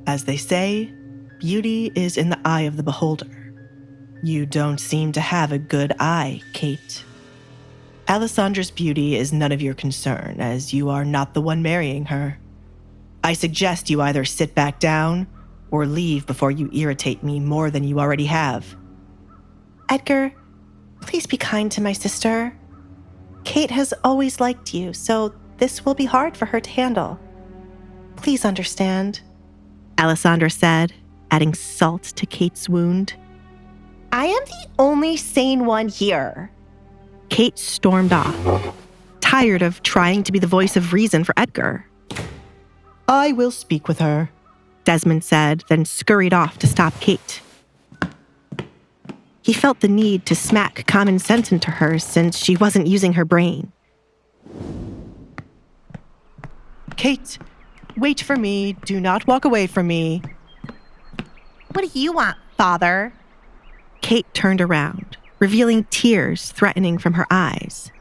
As they say, beauty is in the eye of the beholder. You don't seem to have a good eye, Kate. Alessandra's beauty is none of your concern, as you are not the one marrying her. I suggest you either sit back down or leave before you irritate me more than you already have. Edgar, please be kind to my sister. Kate has always liked you, so this will be hard for her to handle. Please understand, Alessandra said, adding salt to Kate's wound. I am the only sane one here. Kate stormed off, tired of trying to be the voice of reason for Edgar. I will speak with her, Desmond said, then scurried off to stop Kate. He felt the need to smack common sense into her since she wasn't using her brain. Kate, wait for me. Do not walk away from me. What do you want, Father? Kate turned around, revealing tears threatening from her eyes.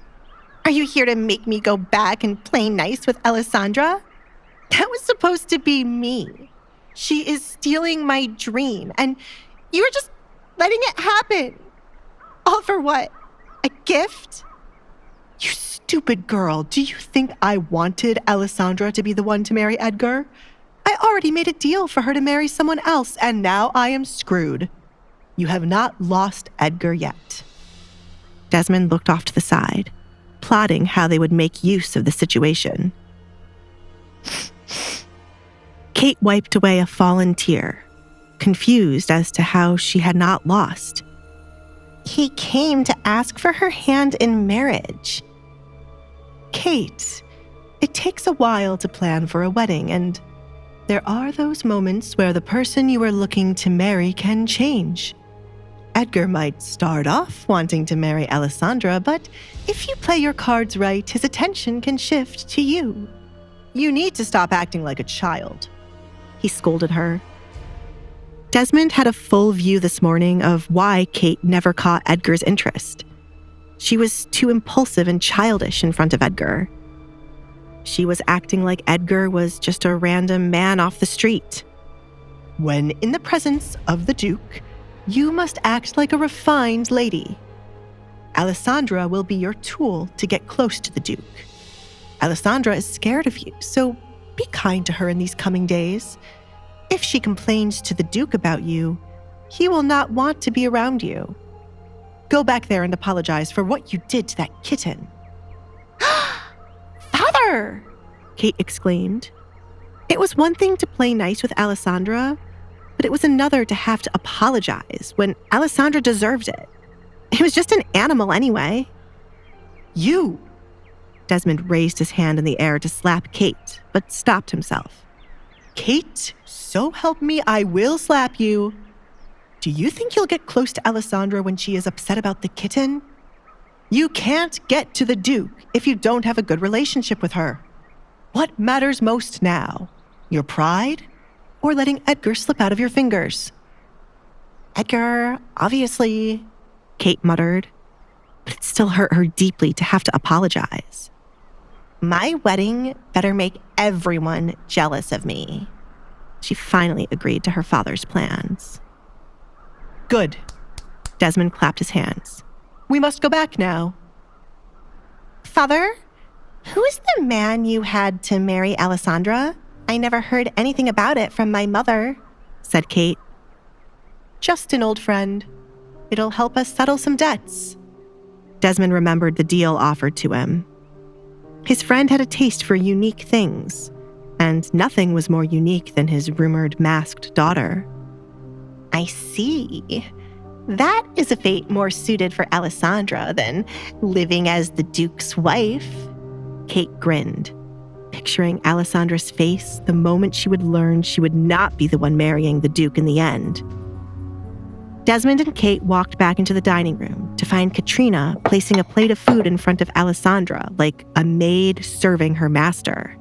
Are you here to make me go back and play nice with Alessandra? That was supposed to be me. She is stealing my dream, and you were just letting it happen. All for what? A gift? You stupid girl. Do you think I wanted Alessandra to be the one to marry Edgar? I already made a deal for her to marry someone else, and now I am screwed. You have not lost Edgar yet. Desmond looked off to the side, plotting how they would make use of the situation. Kate wiped away a fallen tear, confused as to how she had not lost. He came to ask for her hand in marriage. Kate, it takes a while to plan for a wedding, and there are those moments where the person you are looking to marry can change. Edgar might start off wanting to marry Alessandra, but if you play your cards right, his attention can shift to you. You need to stop acting like a child, he scolded her. Desmond had a full view this morning of why Kate never caught Edgar's interest. She was too impulsive and childish in front of Edgar. She was acting like Edgar was just a random man off the street. When in the presence of the Duke, you must act like a refined lady. Alessandra will be your tool to get close to the Duke. Alessandra is scared of you, so be kind to her in these coming days. If she complains to the Duke about you, he will not want to be around you. Go back there and apologize for what you did to that kitten. Father! Kate exclaimed. It was one thing to play nice with Alessandra, but it was another to have to apologize when Alessandra deserved it. It was just an animal anyway. You! Desmond raised his hand in the air to slap Kate, but stopped himself. Kate, so help me, I will slap you. Do you think you'll get close to Alessandra when she is upset about the kitten? You can't get to the Duke if you don't have a good relationship with her. What matters most now? Your pride? Or letting Edgar slip out of your fingers? Edgar, obviously, Kate muttered, but it still hurt her deeply to have to apologize. My wedding better make everyone jealous of me. She finally agreed to her father's plans. Good. Desmond clapped his hands. We must go back now. Father, who is the man you had to marry Alessandra? I never heard anything about it from my mother. said Kate. Just an old friend. It'll help us settle some debts. Desmond remembered the deal offered to him. His friend had a taste for unique things, and nothing was more unique than his rumored masked daughter. I see. That is a fate more suited for Alessandra than living as the Duke's wife. Kate grinned, picturing Alessandra's face the moment she would learn she would not be the one marrying the Duke in the end. Desmond and Kate walked back into the dining room to find Katrina placing a plate of food in front of Alessandra like a maid serving her master.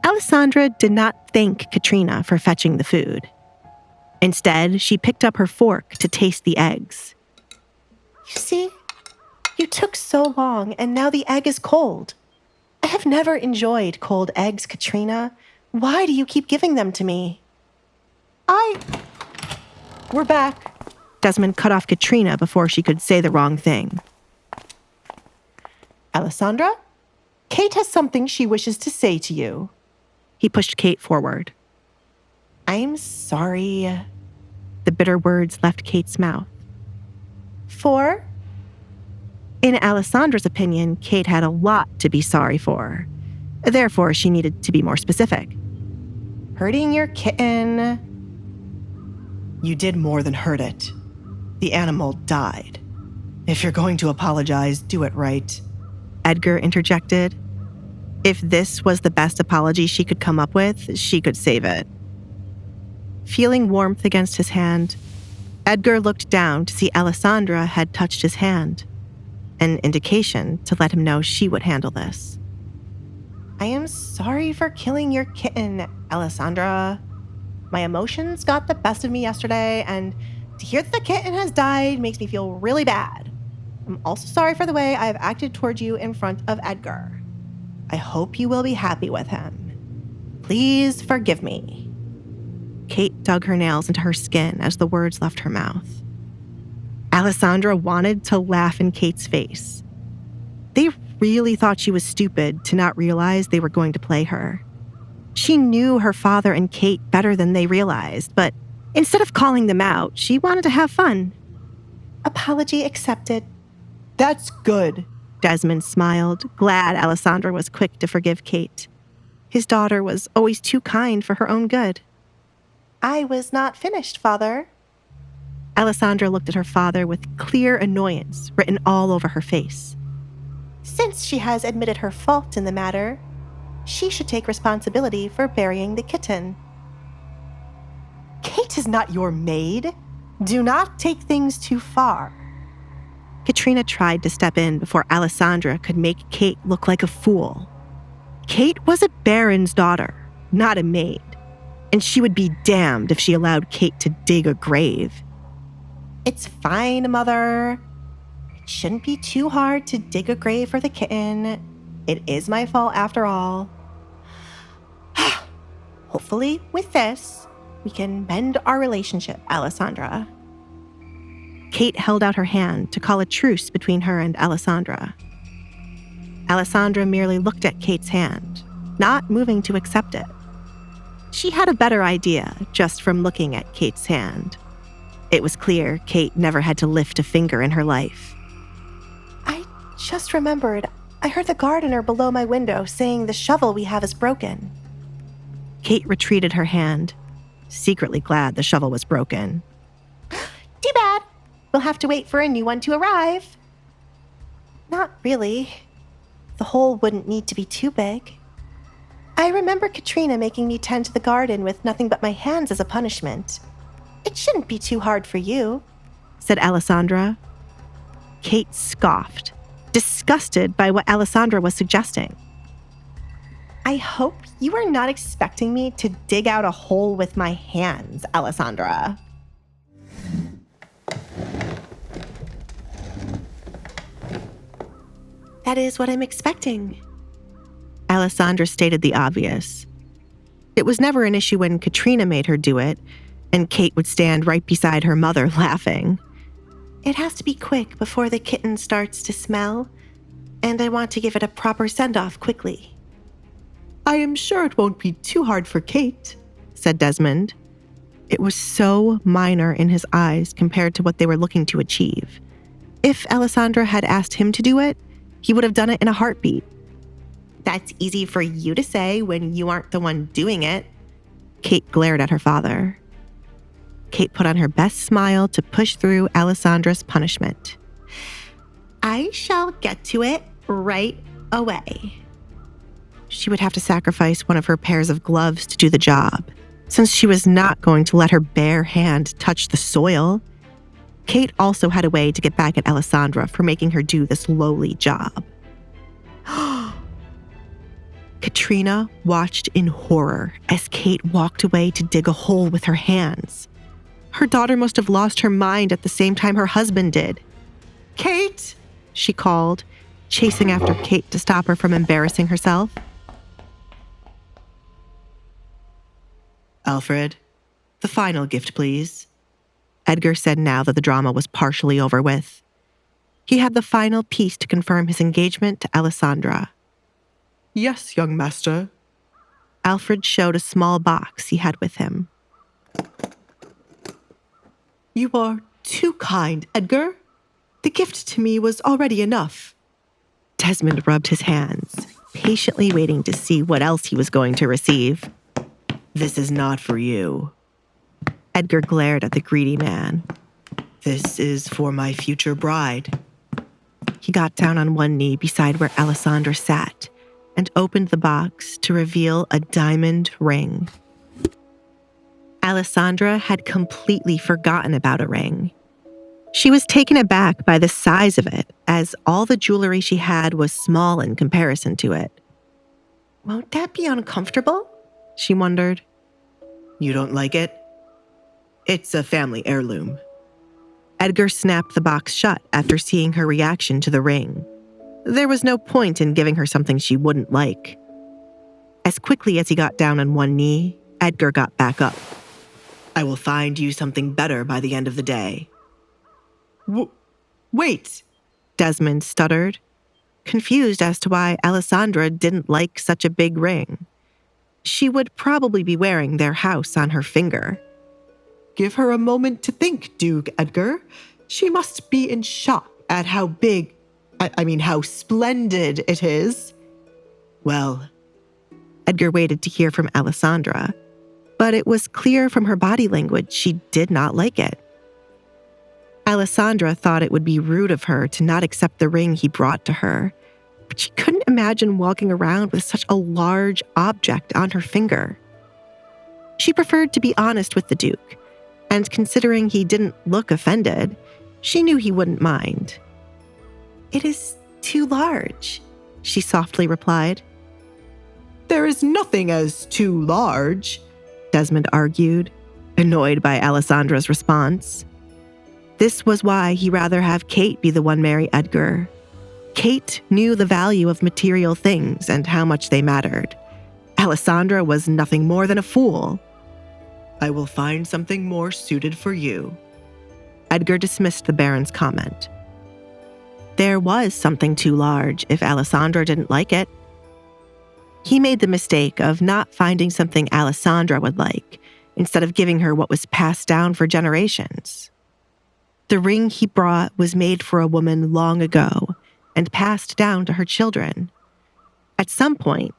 Alessandra did not thank Katrina for fetching the food. Instead, she picked up her fork to taste the eggs. You see? You took so long, and now the egg is cold. I have never enjoyed cold eggs, Katrina. Why do you keep giving them to me? We're back. Desmond cut off Katrina before she could say the wrong thing. Alessandra? Kate has something she wishes to say to you. He pushed Kate forward. I'm sorry. The bitter words left Kate's mouth. For? In Alessandra's opinion, Kate had a lot to be sorry for. Therefore, she needed to be more specific. Hurting your kitten. You did more than hurt it. The animal died. If you're going to apologize, do it right. Edgar interjected. If this was the best apology she could come up with, she could save it. Feeling warmth against his hand, Edgar looked down to see Alessandra had touched his hand, an indication to let him know she would handle this. I am sorry for killing your kitten, Alessandra. My emotions got the best of me yesterday, and to hear that the kitten has died makes me feel really bad. I'm also sorry for the way I've acted toward you in front of Edgar. I hope you will be happy with him. Please forgive me. Kate dug her nails into her skin as the words left her mouth. Alessandra wanted to laugh in Kate's face. They really thought she was stupid to not realize they were going to play her. She knew her father and Kate better than they realized, but instead of calling them out, she wanted to have fun. Apology accepted. That's good. Desmond smiled, glad Alessandra was quick to forgive Kate. His daughter was always too kind for her own good. I was not finished, Father. Alessandra looked at her father with clear annoyance written all over her face. Since she has admitted her fault in the matter, she should take responsibility for burying the kitten. Kate is not your maid. Do not take things too far. Katrina tried to step in before Alessandra could make Kate look like a fool. Kate was a baron's daughter, not a maid, and she would be damned if she allowed Kate to dig a grave. It's fine, Mother. It shouldn't be too hard to dig a grave for the kitten. It is my fault after all. Hopefully, with this, we can mend our relationship, Alessandra. Kate held out her hand to call a truce between her and Alessandra. Alessandra merely looked at Kate's hand, not moving to accept it. She had a better idea just from looking at Kate's hand. It was clear Kate never had to lift a finger in her life. I just remembered. I heard the gardener below my window saying the shovel we have is broken. Kate retreated her hand, secretly glad the shovel was broken. Too bad. We'll have to wait for a new one to arrive. Not really. The hole wouldn't need to be too big. I remember Katrina making me tend to the garden with nothing but my hands as a punishment. It shouldn't be too hard for you, said Alessandra. Kate scoffed, disgusted by what Alessandra was suggesting. I hope you are not expecting me to dig out a hole with my hands, Alessandra. That is what I'm expecting. Alessandra stated the obvious. It was never an issue when Katrina made her do it, and Kate would stand right beside her mother laughing. It has to be quick before the kitten starts to smell, and I want to give it a proper send-off quickly. I am sure it won't be too hard for Kate, said Desmond. It was so minor in his eyes compared to what they were looking to achieve. If Alessandra had asked him to do it, he would have done it in a heartbeat. That's easy for you to say when you aren't the one doing it. Kate glared at her father. Kate put on her best smile to push through Alessandra's punishment. I shall get to it right away. She would have to sacrifice one of her pairs of gloves to do the job, since she was not going to let her bare hand touch the soil. Kate also had a way to get back at Alessandra for making her do this lowly job. Katrina watched in horror as Kate walked away to dig a hole with her hands. Her daughter must have lost her mind at the same time her husband did. Kate, she called, chasing after Kate to stop her from embarrassing herself. Alfred, the final gift, please. Edgar said now that the drama was partially over with. He had the final piece to confirm his engagement to Alessandra. Yes, young master. Alfred showed a small box he had with him. You are too kind, Edgar. The gift to me was already enough. Desmond rubbed his hands, patiently waiting to see what else he was going to receive. This is not for you. Edgar glared at the greedy man. This is for my future bride. He got down on one knee beside where Alessandra sat and opened the box to reveal a diamond ring. Alessandra had completely forgotten about a ring. She was taken aback by the size of it, as all the jewelry she had was small in comparison to it. Won't that be uncomfortable? She wondered. You don't like it? It's a family heirloom. Edgar snapped the box shut after seeing her reaction to the ring. There was no point in giving her something she wouldn't like. As quickly as he got down on one knee, Edgar got back up. I will find you something better by the end of the day. Wait! Desmond stuttered, confused as to why Alessandra didn't like such a big ring. She would probably be wearing their house on her finger. Give her a moment to think, Duke Edgar. She must be in shock at how big, how splendid it is. Well, Edgar waited to hear from Alessandra, but it was clear from her body language she did not like it. Alessandra thought it would be rude of her to not accept the ring he brought to her, but she couldn't imagine walking around with such a large object on her finger. She preferred to be honest with the Duke, and considering he didn't look offended, she knew he wouldn't mind. It is too large, she softly replied. There is nothing as too large, Desmond argued, annoyed by Alessandra's response. This was why he'd rather have Kate be the one marry Edgar. Kate knew the value of material things and how much they mattered. Alessandra was nothing more than a fool. I will find something more suited for you. Edgar dismissed the Baron's comment. There was something too large if Alessandra didn't like it. He made the mistake of not finding something Alessandra would like, instead of giving her what was passed down for generations. The ring he brought was made for a woman long ago and passed down to her children. At some point,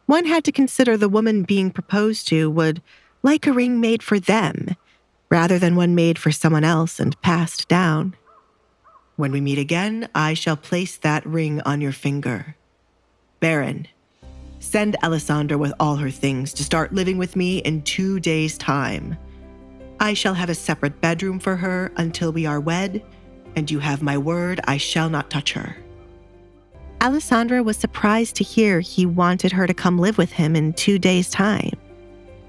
one had to consider the woman being proposed to would like a ring made for them, rather than one made for someone else and passed down. When we meet again, I shall place that ring on your finger. Baron, send Alessandra with all her things to start living with me in 2 days' time. I shall have a separate bedroom for her until we are wed, and you have my word I shall not touch her. Alessandra was surprised to hear he wanted her to come live with him in 2 days' time.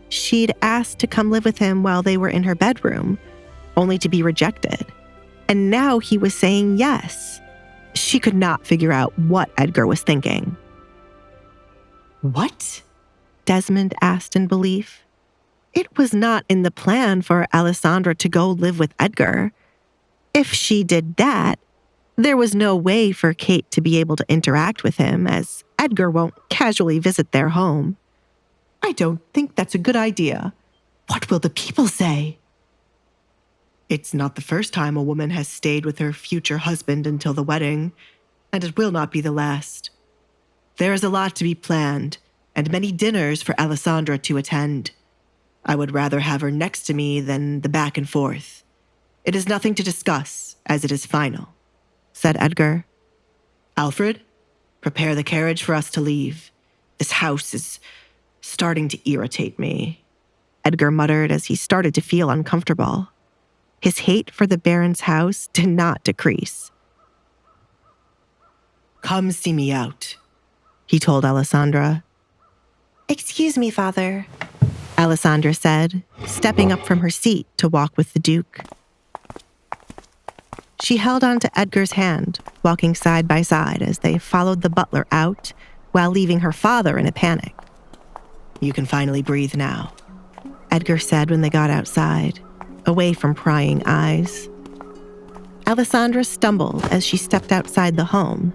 She'd asked to come live with him while they were in her bedroom, only to be rejected. And now he was saying yes. She could not figure out what Edgar was thinking. What? Desmond asked in belief. It was not in the plan for Alessandra to go live with Edgar. If she did that, there was no way for Kate to be able to interact with him, as Edgar won't casually visit their home. I don't think that's a good idea. What will the people say? It's not the first time a woman has stayed with her future husband until the wedding, and it will not be the last. There is a lot to be planned, and many dinners for Alessandra to attend. I would rather have her next to me than the back and forth. It is nothing to discuss, as it is final, said Edgar. Alfred, prepare the carriage for us to leave. This house is starting to irritate me, Edgar muttered as he started to feel uncomfortable. His hate for the Baron's house did not decrease. Come see me out, he told Alessandra. Excuse me, Father, Alessandra said, stepping up from her seat to walk with the Duke. She held on to Edgar's hand, walking side by side as they followed the butler out while leaving her father in a panic. You can finally breathe now, Edgar said when they got outside, away from prying eyes. Alessandra stumbled as she stepped outside the home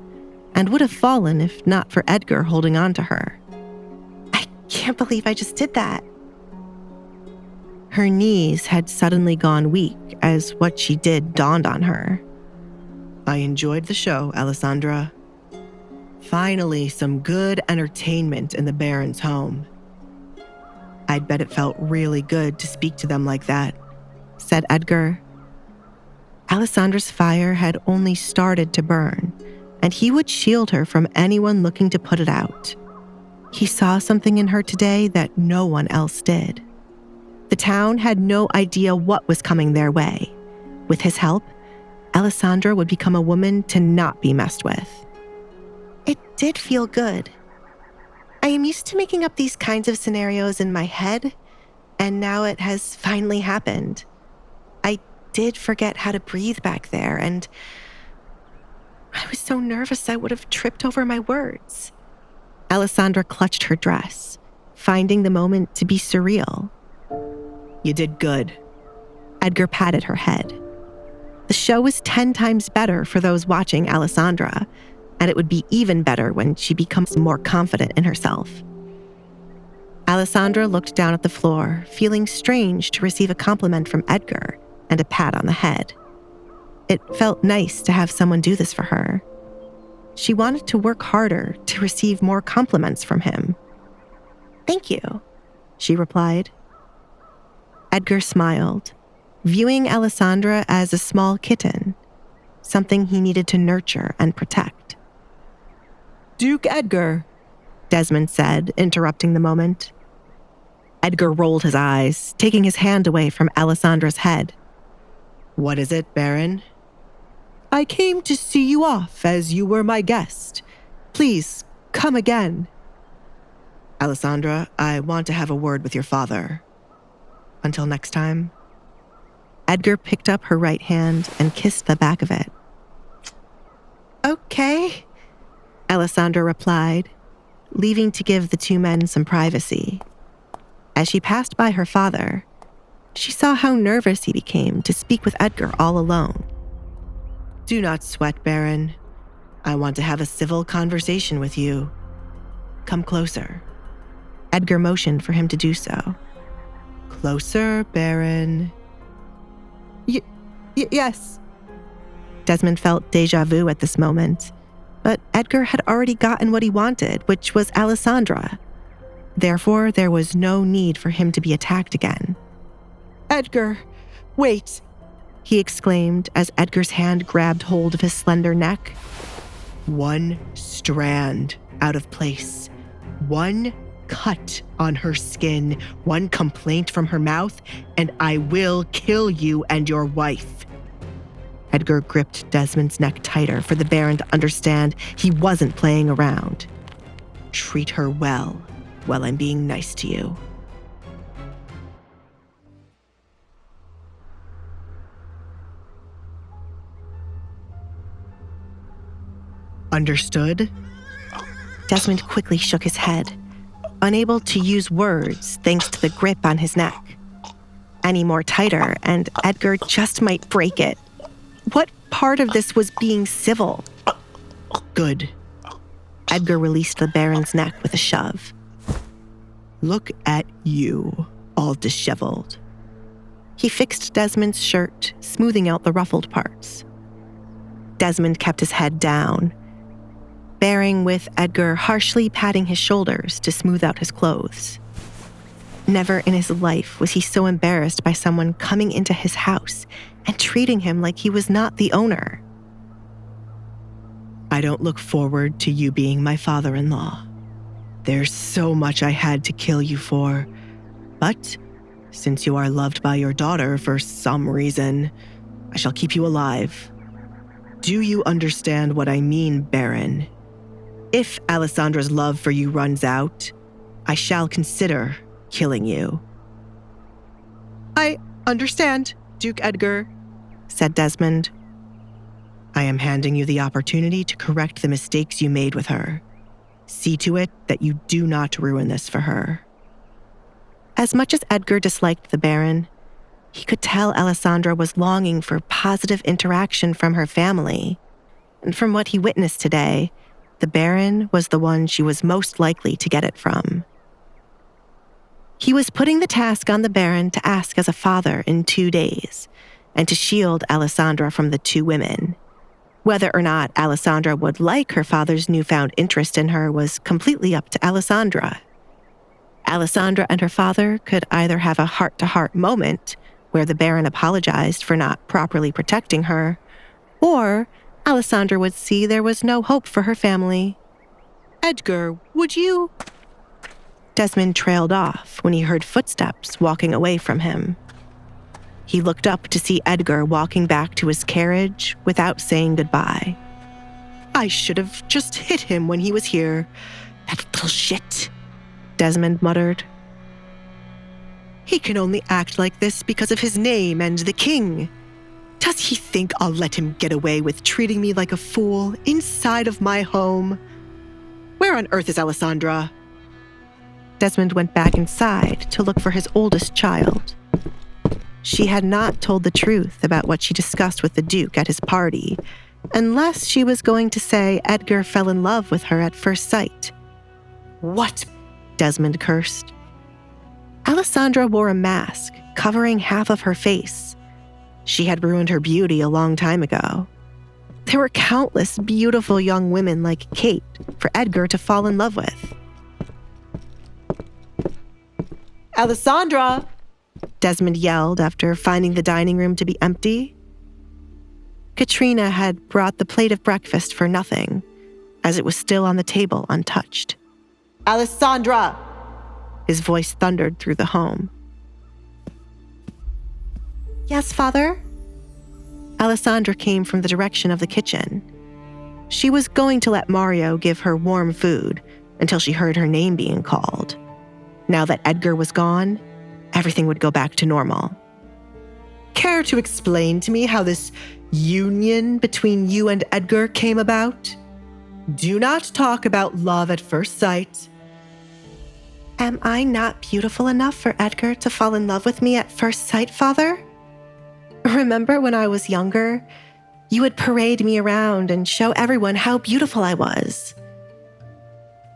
and would have fallen if not for Edgar holding on to her. I can't believe I just did that. Her knees had suddenly gone weak as what she did dawned on her. I enjoyed the show, Alessandra. Finally, some good entertainment in the Baron's home. I'd bet it felt really good to speak to them like that, said Edgar. Alessandra's fire had only started to burn, and he would shield her from anyone looking to put it out. He saw something in her today that no one else did. The town had no idea what was coming their way. With his help, Alessandra would become a woman to not be messed with. It did feel good. I am used to making up these kinds of scenarios in my head, and now it has finally happened. I did forget how to breathe back there, and I was so nervous I would have tripped over my words. Alessandra clutched her dress, finding the moment to be surreal. You did good. Edgar patted her head. The show was 10 times better for those watching Alessandra, and it would be even better when she becomes more confident in herself. Alessandra looked down at the floor, feeling strange to receive a compliment from Edgar and a pat on the head. It felt nice to have someone do this for her. She wanted to work harder to receive more compliments from him. Thank you, she replied. Edgar smiled, viewing Alessandra as a small kitten, something he needed to nurture and protect. Duke Edgar, Desmond said, interrupting the moment. Edgar rolled his eyes, taking his hand away from Alessandra's head. What is it, Baron? I came to see you off as you were my guest. Please, come again. Alessandra, I want to have a word with your father. Until next time. Edgar picked up her right hand and kissed the back of it. Okay, Alessandra replied, leaving to give the two men some privacy. As she passed by her father, she saw how nervous he became to speak with Edgar all alone. Do not sweat, Baron. I want to have a civil conversation with you. Come closer. Edgar motioned for him to do so. Closer, Baron. Yes. Desmond felt déjà vu at this moment, but Edgar had already gotten what he wanted, which was Alessandra. Therefore, there was no need for him to be attacked again. Edgar, wait, he exclaimed as Edgar's hand grabbed hold of his slender neck. One strand out of place. One cut on her skin, one complaint from her mouth, and I will kill you and your wife. Edgar gripped Desmond's neck tighter for the Baron to understand he wasn't playing around. Treat her well while I'm being nice to you. Understood? Desmond quickly shook his head, unable to use words thanks to the grip on his neck. Any more tighter, and Edgar just might break it. What part of this was being civil? Good. Edgar released the Baron's neck with a shove. Look at you. all disheveled. He fixed Desmond's shirt, smoothing out the ruffled parts. Desmond kept his head down, bearing with Edgar harshly patting his shoulders to smooth out his clothes. Never in his life was he so embarrassed by someone coming into his house and treating him like he was not the owner. I don't look forward to you being my father-in-law. There's so much I had to kill you for, but since you are loved by your daughter for some reason, I shall keep you alive. Do you understand what I mean, Baron? If Alessandra's love for you runs out, I shall consider killing you. I understand, Duke Edgar, said Desmond. I am handing you the opportunity to correct the mistakes you made with her. See to it that you do not ruin this for her. As much as Edgar disliked the Baron, he could tell Alessandra was longing for positive interaction from her family. And from what he witnessed today, the Baron was the one she was most likely to get it from. He was putting the task on the Baron to ask as a father in 2 days, and to shield Alessandra from the two women. Whether or not Alessandra would like her father's newfound interest in her was completely up to Alessandra. Alessandra and her father could either have a heart-to-heart moment where the Baron apologized for not properly protecting her, or Alessandra would see there was no hope for her family. Edgar, would you? Desmond trailed off when he heard footsteps walking away from him. He looked up to see Edgar walking back to his carriage without saying goodbye. I should have just hit him when he was here. That little shit, Desmond muttered. He can only act like this because of his name and the king. Does he think I'll let him get away with treating me like a fool inside of my home? Where on earth is Alessandra? Desmond went back inside to look for his oldest child. She had not told the truth about what she discussed with the Duke at his party, unless she was going to say Edgar fell in love with her at first sight. What? Desmond cursed. Alessandra wore a mask, covering half of her face. She had ruined her beauty a long time ago. There were countless beautiful young women like Kate for Edgar to fall in love with. Alessandra! Desmond yelled after finding the dining room to be empty. Katrina had brought the plate of breakfast for nothing, as it was still on the table untouched. Alessandra! His voice thundered through the home. Yes, Father? Alessandra came from the direction of the kitchen. She was going to let Mario give her warm food until she heard her name being called. Now that Edgar was gone, everything would go back to normal. Care to explain to me how this union between you and Edgar came about? Do not talk about love at first sight. Am I not beautiful enough for Edgar to fall in love with me at first sight, Father? Remember when I was younger, you would parade me around and show everyone how beautiful I was.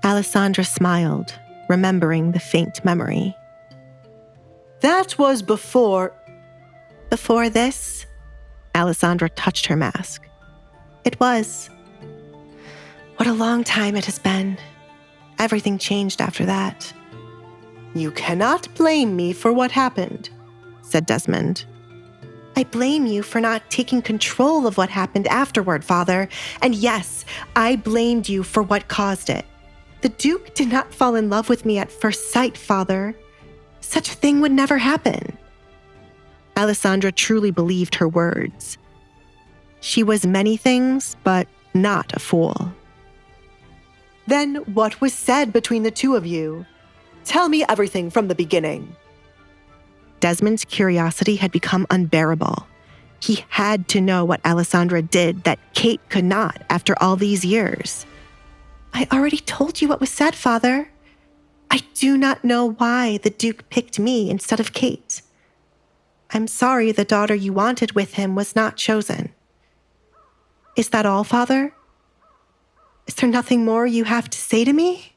Alessandra smiled, remembering the faint memory. That was before... Before this? Alessandra touched her mask. It was. What a long time it has been. Everything changed after that. You cannot blame me for what happened, said Desmond. I blame you for not taking control of what happened afterward, Father. And yes, I blamed you for what caused it. The Duke did not fall in love with me at first sight, Father. Such a thing would never happen. Alessandra truly believed her words. She was many things, but not a fool. Then what was said between the two of you? Tell me everything from the beginning. Desmond's curiosity had become unbearable. He had to know what Alessandra did that Kate could not after all these years. I already told you what was said, Father. I do not know why the Duke picked me instead of Kate. I'm sorry the daughter you wanted with him was not chosen. Is that all, Father? Is there nothing more you have to say to me?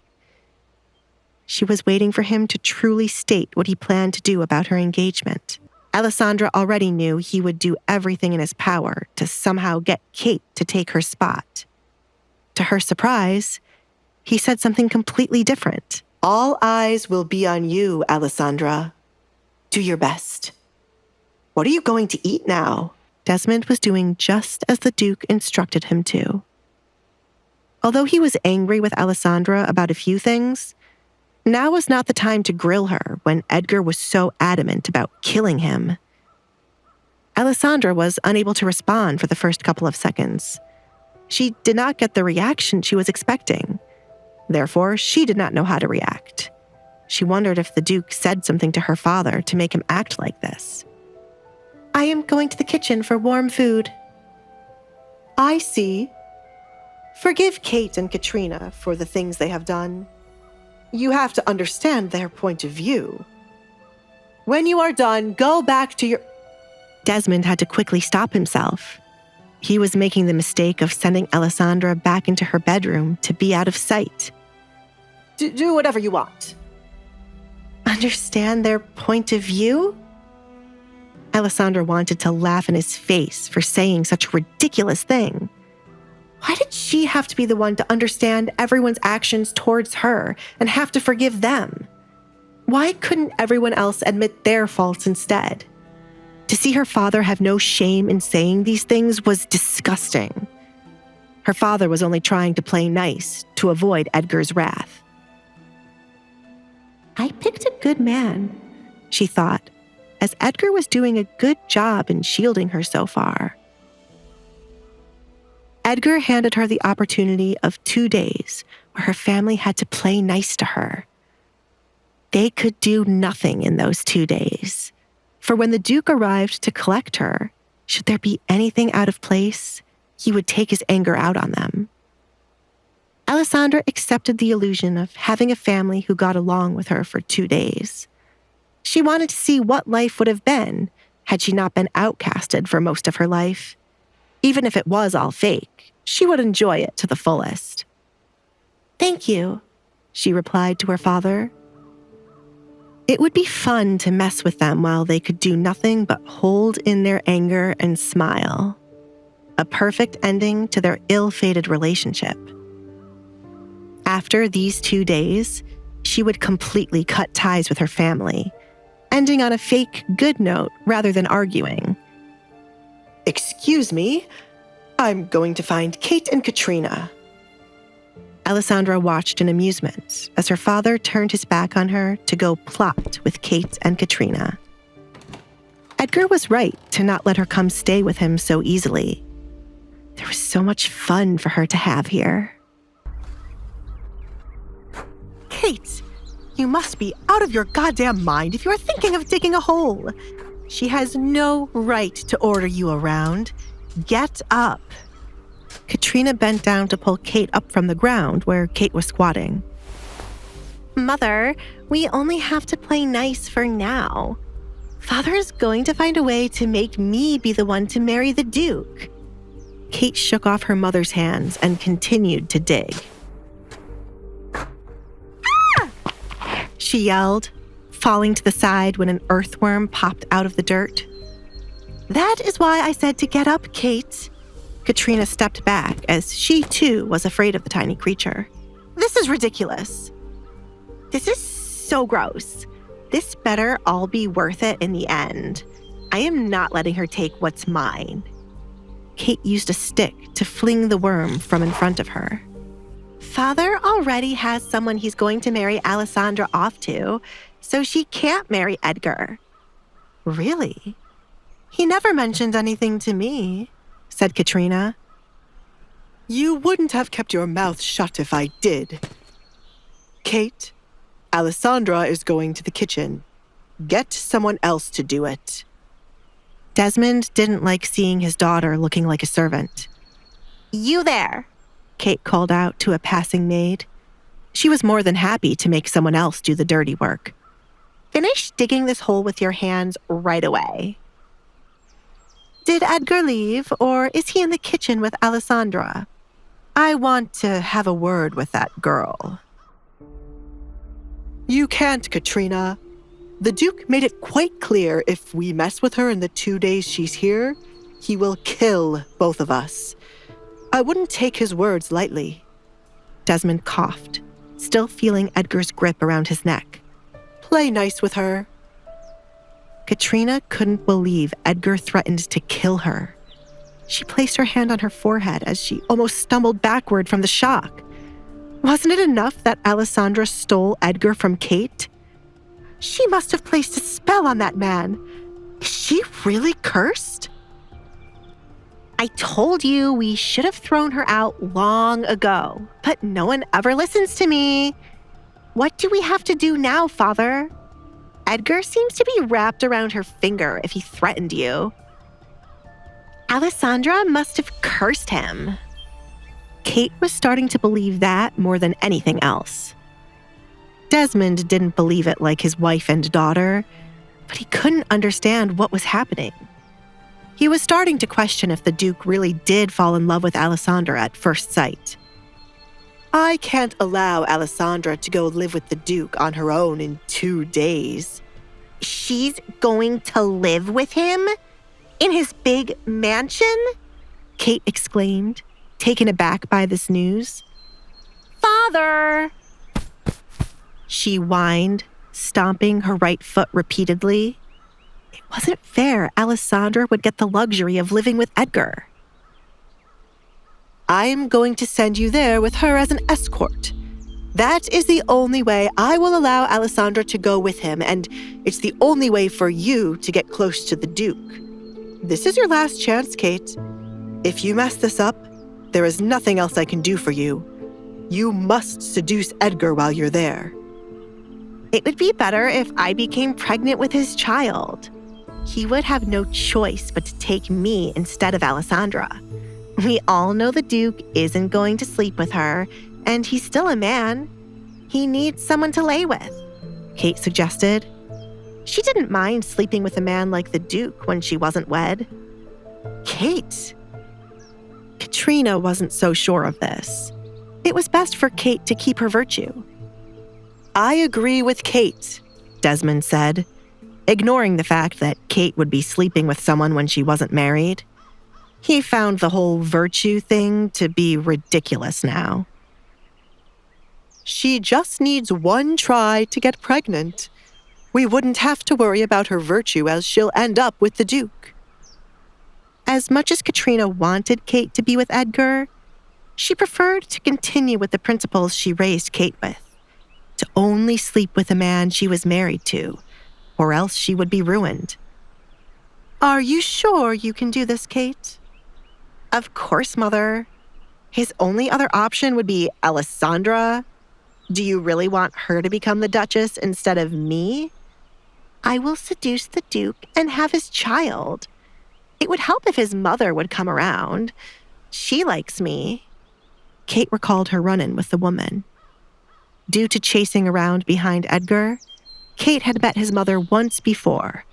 She was waiting for him to truly state what he planned to do about her engagement. Alessandra already knew he would do everything in his power to somehow get Kate to take her spot. To her surprise, he said something completely different. All eyes will be on you, Alessandra. Do your best. What are you going to eat now? Desmond was doing just as the Duke instructed him to. Although he was angry with Alessandra about a few things, now was not the time to grill her when Edgar was so adamant about killing him. Alessandra was unable to respond for the first couple of seconds. She did not get the reaction she was expecting. Therefore, she did not know how to react. She wondered if the Duke said something to her father to make him act like this. I am going to the kitchen for warm food. I see. Forgive Kate and Katrina for the things they have done. You have to understand their point of view. When you are done, go back to your... Desmond had to quickly stop himself. He was making the mistake of sending Alessandra back into her bedroom to be out of sight. Do whatever you want. Understand their point of view? Alessandra wanted to laugh in his face for saying such a ridiculous thing. Why did she have to be the one to understand everyone's actions towards her and have to forgive them? Why couldn't everyone else admit their faults instead? To see her father have no shame in saying these things was disgusting. Her father was only trying to play nice to avoid Edgar's wrath. I picked a good man, she thought, as Edgar was doing a good job in shielding her so far. Edgar handed her the opportunity of 2 days where her family had to play nice to her. They could do nothing in those 2 days, for when the Duke arrived to collect her, should there be anything out of place, he would take his anger out on them. Alessandra accepted the illusion of having a family who got along with her for 2 days. She wanted to see what life would have been had she not been outcasted for most of her life. Even if it was all fake, she would enjoy it to the fullest. Thank you, she replied to her father. It would be fun to mess with them while they could do nothing but hold in their anger and smile. A perfect ending to their ill-fated relationship. After these 2 days, she would completely cut ties with her family, ending on a fake good note rather than arguing. Excuse me, I'm going to find Kate and Katrina. Alessandra watched in amusement as her father turned his back on her to go plot with Kate and Katrina. Edgar was right to not let her come stay with him so easily. There was so much fun for her to have here. Kate, you must be out of your goddamn mind if you are thinking of digging a hole. She has no right to order you around. Get up. Katrina bent down to pull Kate up from the ground where Kate was squatting. Mother, we only have to play nice for now. Father is going to find a way to make me be the one to marry the Duke. Kate shook off her mother's hands and continued to dig. She yelled, falling to the side when an earthworm popped out of the dirt. That is why I said to get up, Kate. Katrina stepped back as she too was afraid of the tiny creature. This is ridiculous. This is so gross. This better all be worth it in the end. I am not letting her take what's mine. Kate used a stick to fling the worm from in front of her. Father already has someone he's going to marry Alessandra off to, so she can't marry Edgar. Really? He never mentioned anything to me, said Katrina. You wouldn't have kept your mouth shut if I did. Kate, Alessandra is going to the kitchen. Get someone else to do it. Desmond didn't like seeing his daughter looking like a servant. You there, Kate called out to a passing maid. She was more than happy to make someone else do the dirty work. Finish digging this hole with your hands right away. Did Edgar leave, or is he in the kitchen with Alessandra? I want to have a word with that girl. You can't, Katrina. The Duke made it quite clear if we mess with her in the 2 days she's here, he will kill both of us. I wouldn't take his words lightly. Desmond coughed, still feeling Edgar's grip around his neck. Play nice with her. Katrina couldn't believe Edgar threatened to kill her. She placed her hand on her forehead as she almost stumbled backward from the shock. Wasn't it enough that Alessandra stole Edgar from Kate? She must have placed a spell on that man. Is she really cursed? I told you we should have thrown her out long ago, but no one ever listens to me. What do we have to do now, Father? Edgar seems to be wrapped around her finger if he threatened you. Alessandra must have cursed him. Kate was starting to believe that more than anything else. Desmond didn't believe it like his wife and daughter, but he couldn't understand what was happening. He was starting to question if the Duke really did fall in love with Alessandra at first sight. I can't allow Alessandra to go live with the Duke on her own in 2 days. She's going to live with him? In his big mansion? Kate exclaimed, taken aback by this news. Father! She whined, stomping her right foot repeatedly. It wasn't fair Alessandra would get the luxury of living with Edgar. I am going to send you there with her as an escort. That is the only way I will allow Alessandra to go with him, and it's the only way for you to get close to the Duke. This is your last chance, Kate. If you mess this up, there is nothing else I can do for you. You must seduce Edgar while you're there. It would be better if I became pregnant with his child. He would have no choice but to take me instead of Alessandra. We all know the Duke isn't going to sleep with her, and he's still a man. He needs someone to lay with, Kate suggested. She didn't mind sleeping with a man like the Duke when she wasn't wed. Kate! Katrina wasn't so sure of this. It was best for Kate to keep her virtue. I agree with Kate, Desmond said, ignoring the fact that Kate would be sleeping with someone when she wasn't married. He found the whole virtue thing to be ridiculous now. She just needs one try to get pregnant. We wouldn't have to worry about her virtue as she'll end up with the Duke. As much as Katrina wanted Kate to be with Edgar, she preferred to continue with the principles she raised Kate with, to only sleep with a man she was married to, or else she would be ruined. Are you sure you can do this, Kate? Of course, Mother. His only other option would be Alessandra. Do you really want her to become the Duchess instead of me? I will seduce the Duke and have his child. It would help if his mother would come around. She likes me. Kate recalled her run-in with the woman. Due to chasing around behind Edgar, Kate had met his mother once before,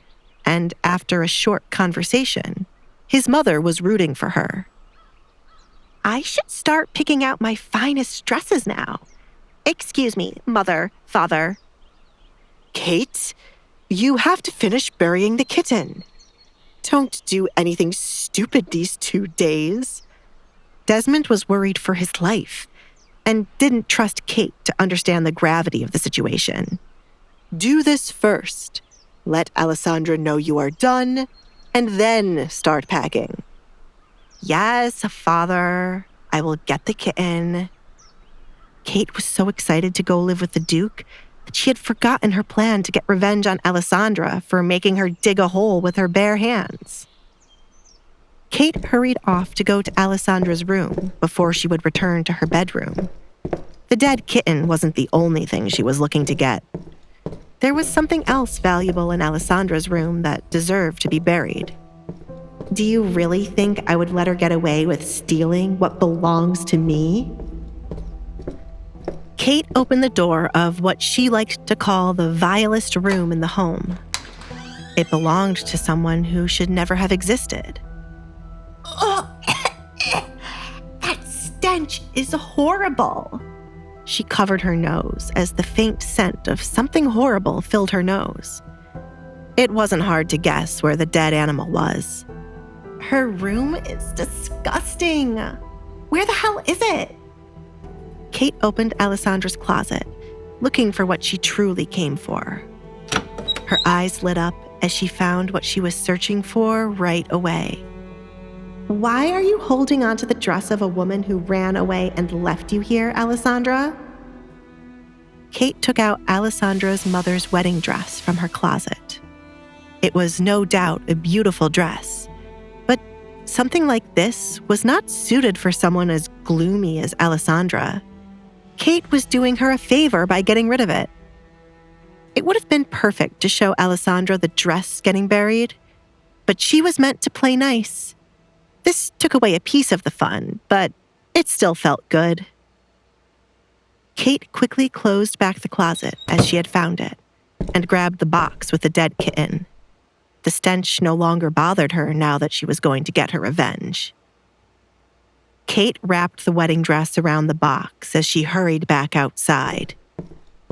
and after a short conversation, his mother was rooting for her. I should start picking out my finest dresses now. Excuse me, Mother, Father. Kate, you have to finish burying the kitten. Don't do anything stupid these 2 days. Desmond was worried for his life and didn't trust Kate to understand the gravity of the situation. Do this first. Let Alessandra know you are done, and then start packing. Yes, Father. I will get the kitten. Kate was so excited to go live with the Duke that she had forgotten her plan to get revenge on Alessandra for making her dig a hole with her bare hands. Kate hurried off to go to Alessandra's room before she would return to her bedroom. The dead kitten wasn't the only thing she was looking to get. There was something else valuable in Alessandra's room that deserved to be buried. Do you really think I would let her get away with stealing what belongs to me? Kate opened the door of what she liked to call the vilest room in the home. It belonged to someone who should never have existed. Oh, that stench is horrible. She covered her nose as the faint scent of something horrible filled her nose. It wasn't hard to guess where the dead animal was. Her room is disgusting. Where the hell is it? Kate opened Alessandra's closet, looking for what she truly came for. Her eyes lit up as she found what she was searching for right away. Why are you holding onto the dress of a woman who ran away and left you here, Alessandra? Kate took out Alessandra's mother's wedding dress from her closet. It was no doubt a beautiful dress, but something like this was not suited for someone as gloomy as Alessandra. Kate was doing her a favor by getting rid of it. It would have been perfect to show Alessandra the dress getting buried, but she was meant to play nice. This took away a piece of the fun, but it still felt good. Kate quickly closed back the closet as she had found it and grabbed the box with the dead kitten. The stench no longer bothered her now that she was going to get her revenge. Kate wrapped the wedding dress around the box as she hurried back outside.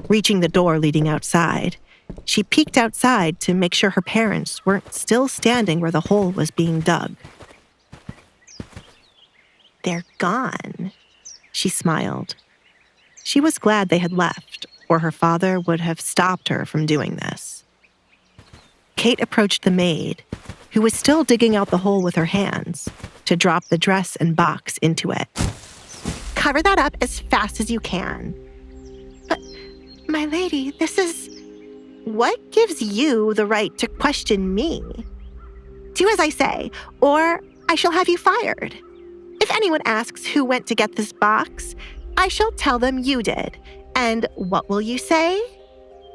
Reaching the door leading outside, she peeked outside to make sure her parents weren't still standing where the hole was being dug. They're gone, she smiled. She was glad they had left, or her father would have stopped her from doing this. Kate approached the maid, who was still digging out the hole with her hands, to drop the dress and box into it. Cover that up as fast as you can. But, my lady, this is... What gives you the right to question me? Do as I say, or I shall have you fired. If anyone asks who went to get this box, I shall tell them you did. And what will you say?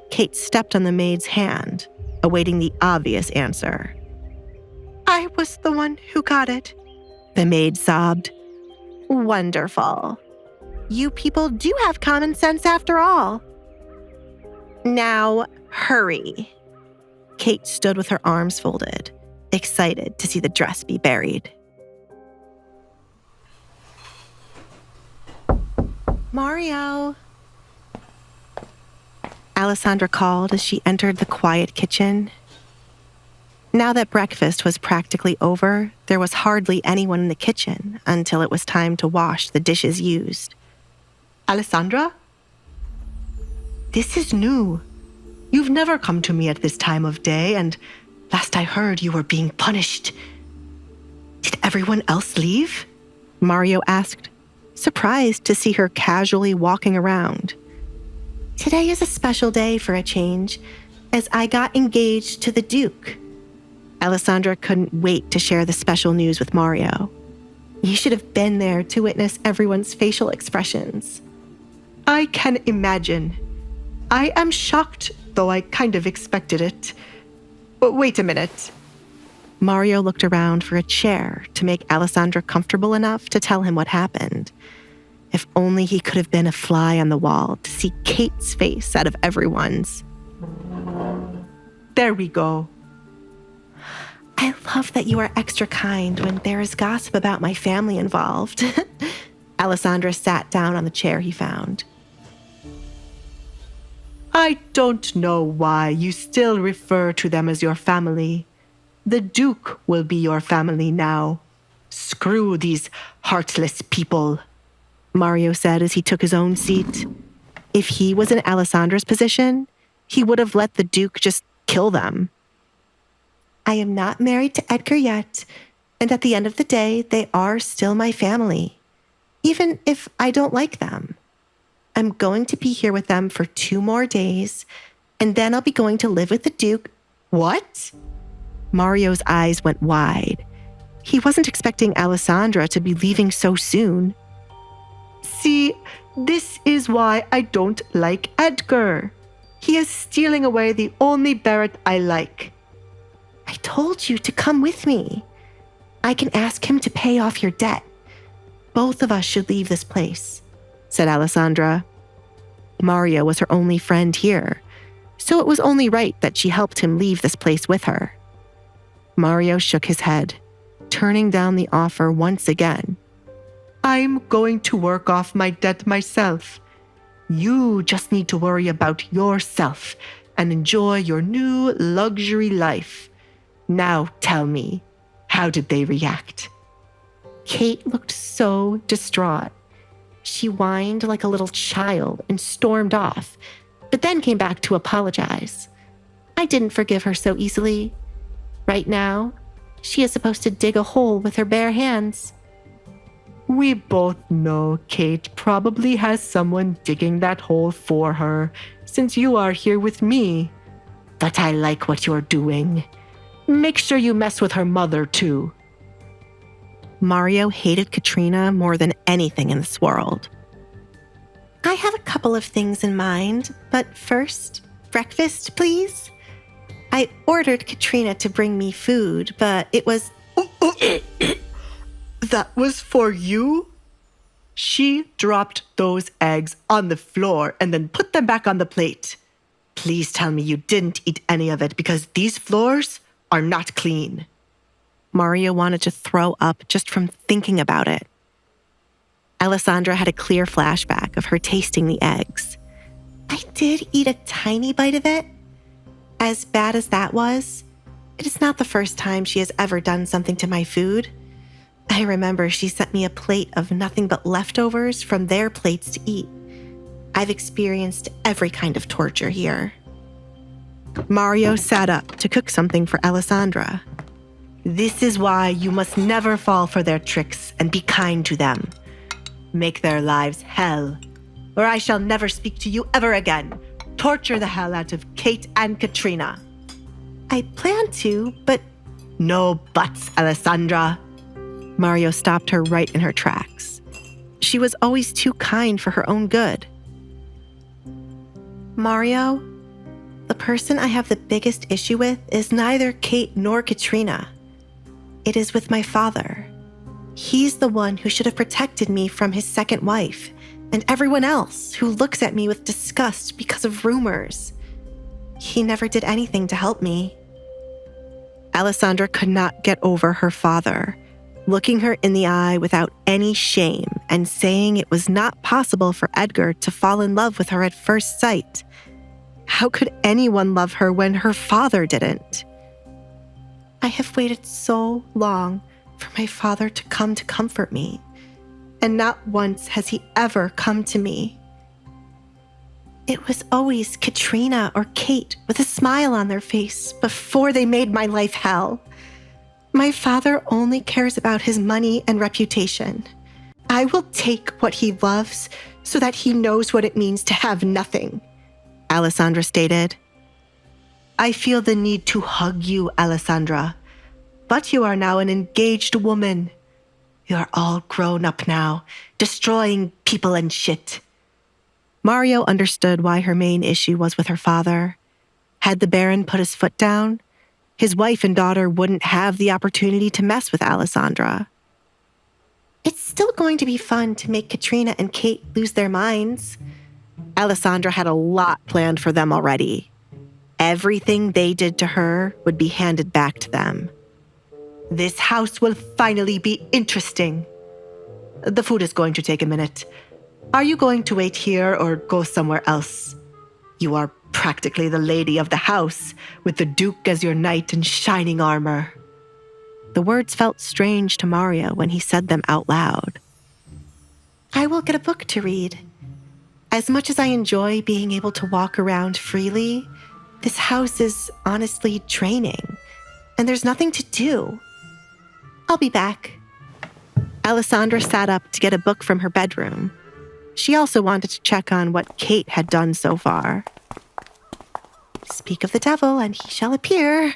Kate stepped on the maid's hand, awaiting the obvious answer. I was the one who got it, the maid sobbed. Wonderful. You people do have common sense after all. Now, hurry. Kate stood with her arms folded, excited to see the dress be buried. Mario. Alessandra called as she entered the quiet kitchen. Now that breakfast was practically over, there was hardly anyone in the kitchen until it was time to wash the dishes used. Alessandra? This is new. You've never come to me at this time of day, and last I heard you were being punished. Did everyone else leave? Mario asked, surprised to see her casually walking around. Today is a special day for a change, as I got engaged to the Duke. Alessandra couldn't wait to share the special news with Mario. You should have been there to witness everyone's facial expressions. I can imagine. I am shocked, though I kind of expected it. But wait a minute. Mario looked around for a chair to make Alessandra comfortable enough to tell him what happened. If only he could have been a fly on the wall to see Kate's face out of everyone's. There we go. I love that you are extra kind when there is gossip about my family involved. Alessandra sat down on the chair he found. I don't know why you still refer to them as your family. The Duke will be your family now. Screw these heartless people, Mario said as he took his own seat. If he was in Alessandra's position, he would have let the Duke just kill them. I am not married to Edgar yet, and at the end of the day, they are still my family, even if I don't like them. I'm going to be here with them for 2 more days, and then I'll be going to live with the Duke. What? Mario's eyes went wide. He wasn't expecting Alessandra to be leaving so soon. See, this is why I don't like Edgar. He is stealing away the only Barrett I like. I told you to come with me. I can ask him to pay off your debt. Both of us should leave this place, said Alessandra. Mario was her only friend here, so it was only right that she helped him leave this place with her. Mario shook his head, turning down the offer once again. I'm going to work off my debt myself. You just need to worry about yourself and enjoy your new luxury life. Now tell me, how did they react? Kate looked so distraught. She whined like a little child and stormed off, but then came back to apologize. I didn't forgive her so easily. Right now, she is supposed to dig a hole with her bare hands. We both know Kate probably has someone digging that hole for her, since you are here with me. But I like what you're doing. Make sure you mess with her mother, too. Mario hated Katrina more than anything in this world. I have a couple of things in mind, but first, breakfast, please? I ordered Katrina to bring me food, but it was... That was for you? She dropped those eggs on the floor and then put them back on the plate. Please tell me you didn't eat any of it because these floors are not clean. Mario wanted to throw up just from thinking about it. Alessandra had a clear flashback of her tasting the eggs. I did eat a tiny bite of it. As bad as that was, it is not the first time she has ever done something to my food. I remember she sent me a plate of nothing but leftovers from their plates to eat. I've experienced every kind of torture here. Mario sat up to cook something for Alessandra. This is why you must never fall for their tricks and be kind to them. Make their lives hell, or I shall never speak to you ever again. Torture the hell out of Kate and Katrina. I plan to, but... No buts, Alessandra. Mario stopped her right in her tracks. She was always too kind for her own good. Mario, the person I have the biggest issue with is neither Kate nor Katrina. It is with my father. He's the one who should have protected me from his second wife, and everyone else who looks at me with disgust because of rumors. He never did anything to help me. Alessandra could not get over her father, looking her in the eye without any shame and saying it was not possible for Edgar to fall in love with her at first sight. How could anyone love her when her father didn't? I have waited so long for my father to come to comfort me, and not once has he ever come to me. It was always Katrina or Kate with a smile on their face before they made my life hell. My father only cares about his money and reputation. I will take what he loves so that he knows what it means to have nothing, Alessandra stated. I feel the need to hug you, Alessandra. But you are now an engaged woman. You are all grown up now, destroying people and shit. Mario understood why her main issue was with her father. Had the Baron put his foot down, his wife and daughter wouldn't have the opportunity to mess with Alessandra. It's still going to be fun to make Katrina and Kate lose their minds. Alessandra had a lot planned for them already. Everything they did to her would be handed back to them. This house will finally be interesting. The food is going to take a minute. Are you going to wait here or go somewhere else? You are practically the lady of the house, with the Duke as your knight in shining armor. The words felt strange to Mario when he said them out loud. I will get a book to read. As much as I enjoy being able to walk around freely, this house is honestly draining, and there's nothing to do. I'll be back. Alessandra sat up to get a book from her bedroom. She also wanted to check on what Kate had done so far. Speak of the devil, and he shall appear,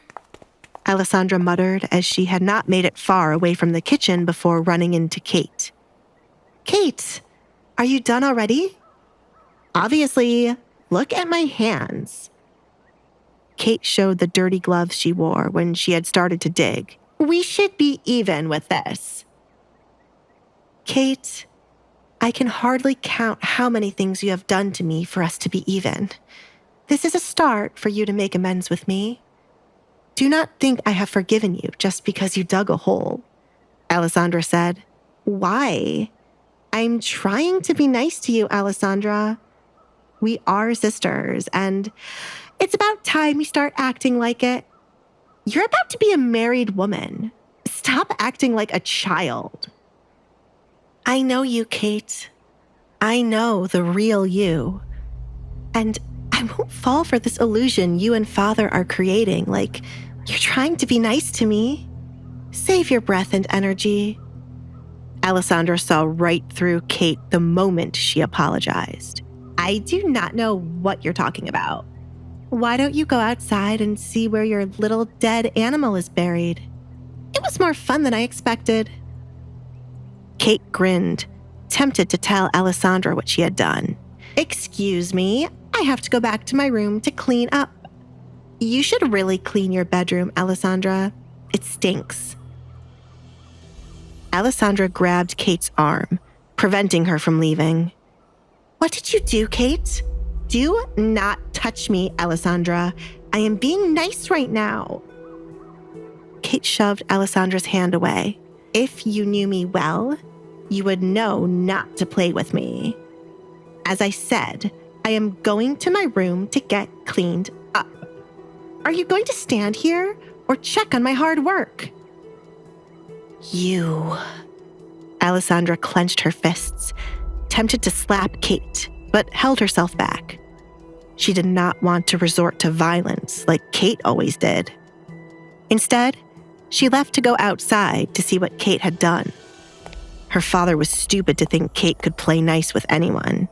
Alessandra muttered as she had not made it far away from the kitchen before running into Kate. Kate, are you done already? Obviously, look at my hands. Kate showed the dirty gloves she wore when she had started to dig. We should be even with this. Kate, I can hardly count how many things you have done to me for us to be even. This is a start for you to make amends with me. Do not think I have forgiven you just because you dug a hole, Alessandra said. Why? I'm trying to be nice to you, Alessandra. We are sisters, and it's about time we start acting like it. You're about to be a married woman. Stop acting like a child. I know you, Kate. I know the real you. And I won't fall for this illusion you and Father are creating, like you're trying to be nice to me. Save your breath and energy. Alessandra saw right through Kate the moment she apologized. I do not know what you're talking about. Why don't you go outside and see where your little dead animal is buried? It was more fun than I expected. Kate grinned, tempted to tell Alessandra what she had done. Excuse me, I have to go back to my room to clean up. You should really clean your bedroom, Alessandra. It stinks. Alessandra grabbed Kate's arm, preventing her from leaving. What did you do, Kate? Do not touch me, Alessandra. I am being nice right now. Kate shoved Alessandra's hand away. If you knew me well, you would know not to play with me. As I said, I am going to my room to get cleaned up. Are you going to stand here or check on my hard work? You. Alessandra clenched her fists, tempted to slap Kate, but held herself back. She did not want to resort to violence like Kate always did. Instead, she left to go outside to see what Kate had done. Her father was stupid to think Kate could play nice with anyone.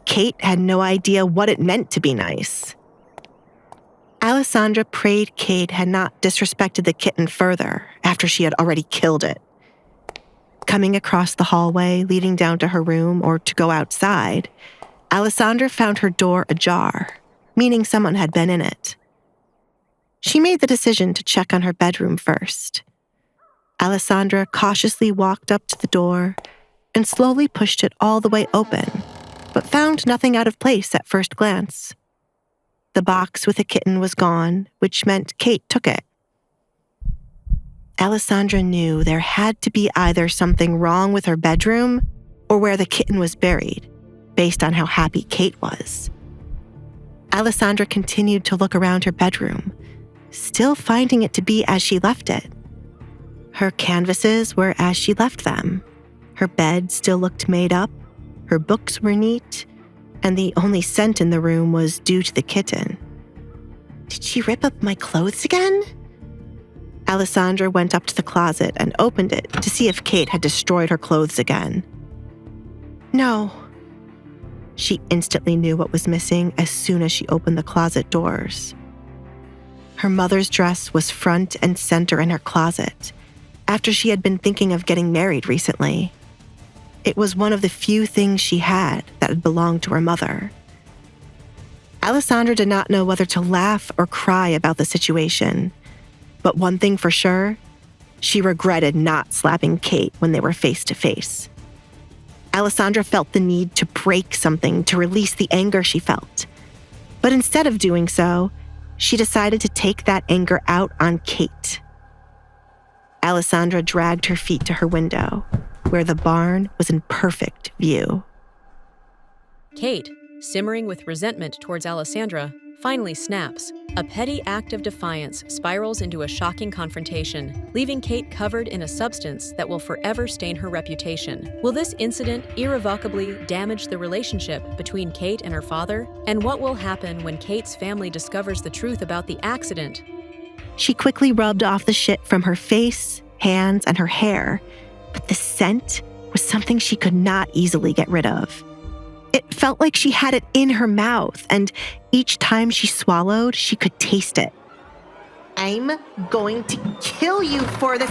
Kate had no idea what it meant to be nice. Alessandra prayed Kate had not disrespected the kitten further after she had already killed it. Coming across the hallway leading down to her room or to go outside, Alessandra found her door ajar, meaning someone had been in it. She made the decision to check on her bedroom first. Alessandra cautiously walked up to the door and slowly pushed it all the way open, but found nothing out of place at first glance. The box with the kitten was gone, which meant Kate took it. Alessandra knew there had to be either something wrong with her bedroom or where the kitten was buried, based on how happy Kate was. Alessandra continued to look around her bedroom, still finding it to be as she left it. Her canvases were as she left them. Her bed still looked made up, her books were neat, and the only scent in the room was due to the kitten. Did she rip up my clothes again? Alessandra went up to the closet and opened it to see if Kate had destroyed her clothes again. No. She instantly knew what was missing as soon as she opened the closet doors. Her mother's dress was front and center in her closet, after she had been thinking of getting married recently. It was one of the few things she had that had belonged to her mother. Alessandra did not know whether to laugh or cry about the situation, but one thing for sure, she regretted not slapping Kate when they were face to face. Alessandra felt the need to break something to release the anger she felt. But instead of doing so, she decided to take that anger out on Kate. Alessandra dragged her feet to her window, where the barn was in perfect view. Kate, simmering with resentment towards Alessandra, finally snaps. A petty act of defiance spirals into a shocking confrontation, leaving Kate covered in a substance that will forever stain her reputation. Will this incident irrevocably damage the relationship between Kate and her father? And what will happen when Kate's family discovers the truth about the accident? She quickly rubbed off the shit from her face, hands, and her hair, but the scent was something she could not easily get rid of. It felt like she had it in her mouth, and each time she swallowed, she could taste it. I'm going to kill you for this.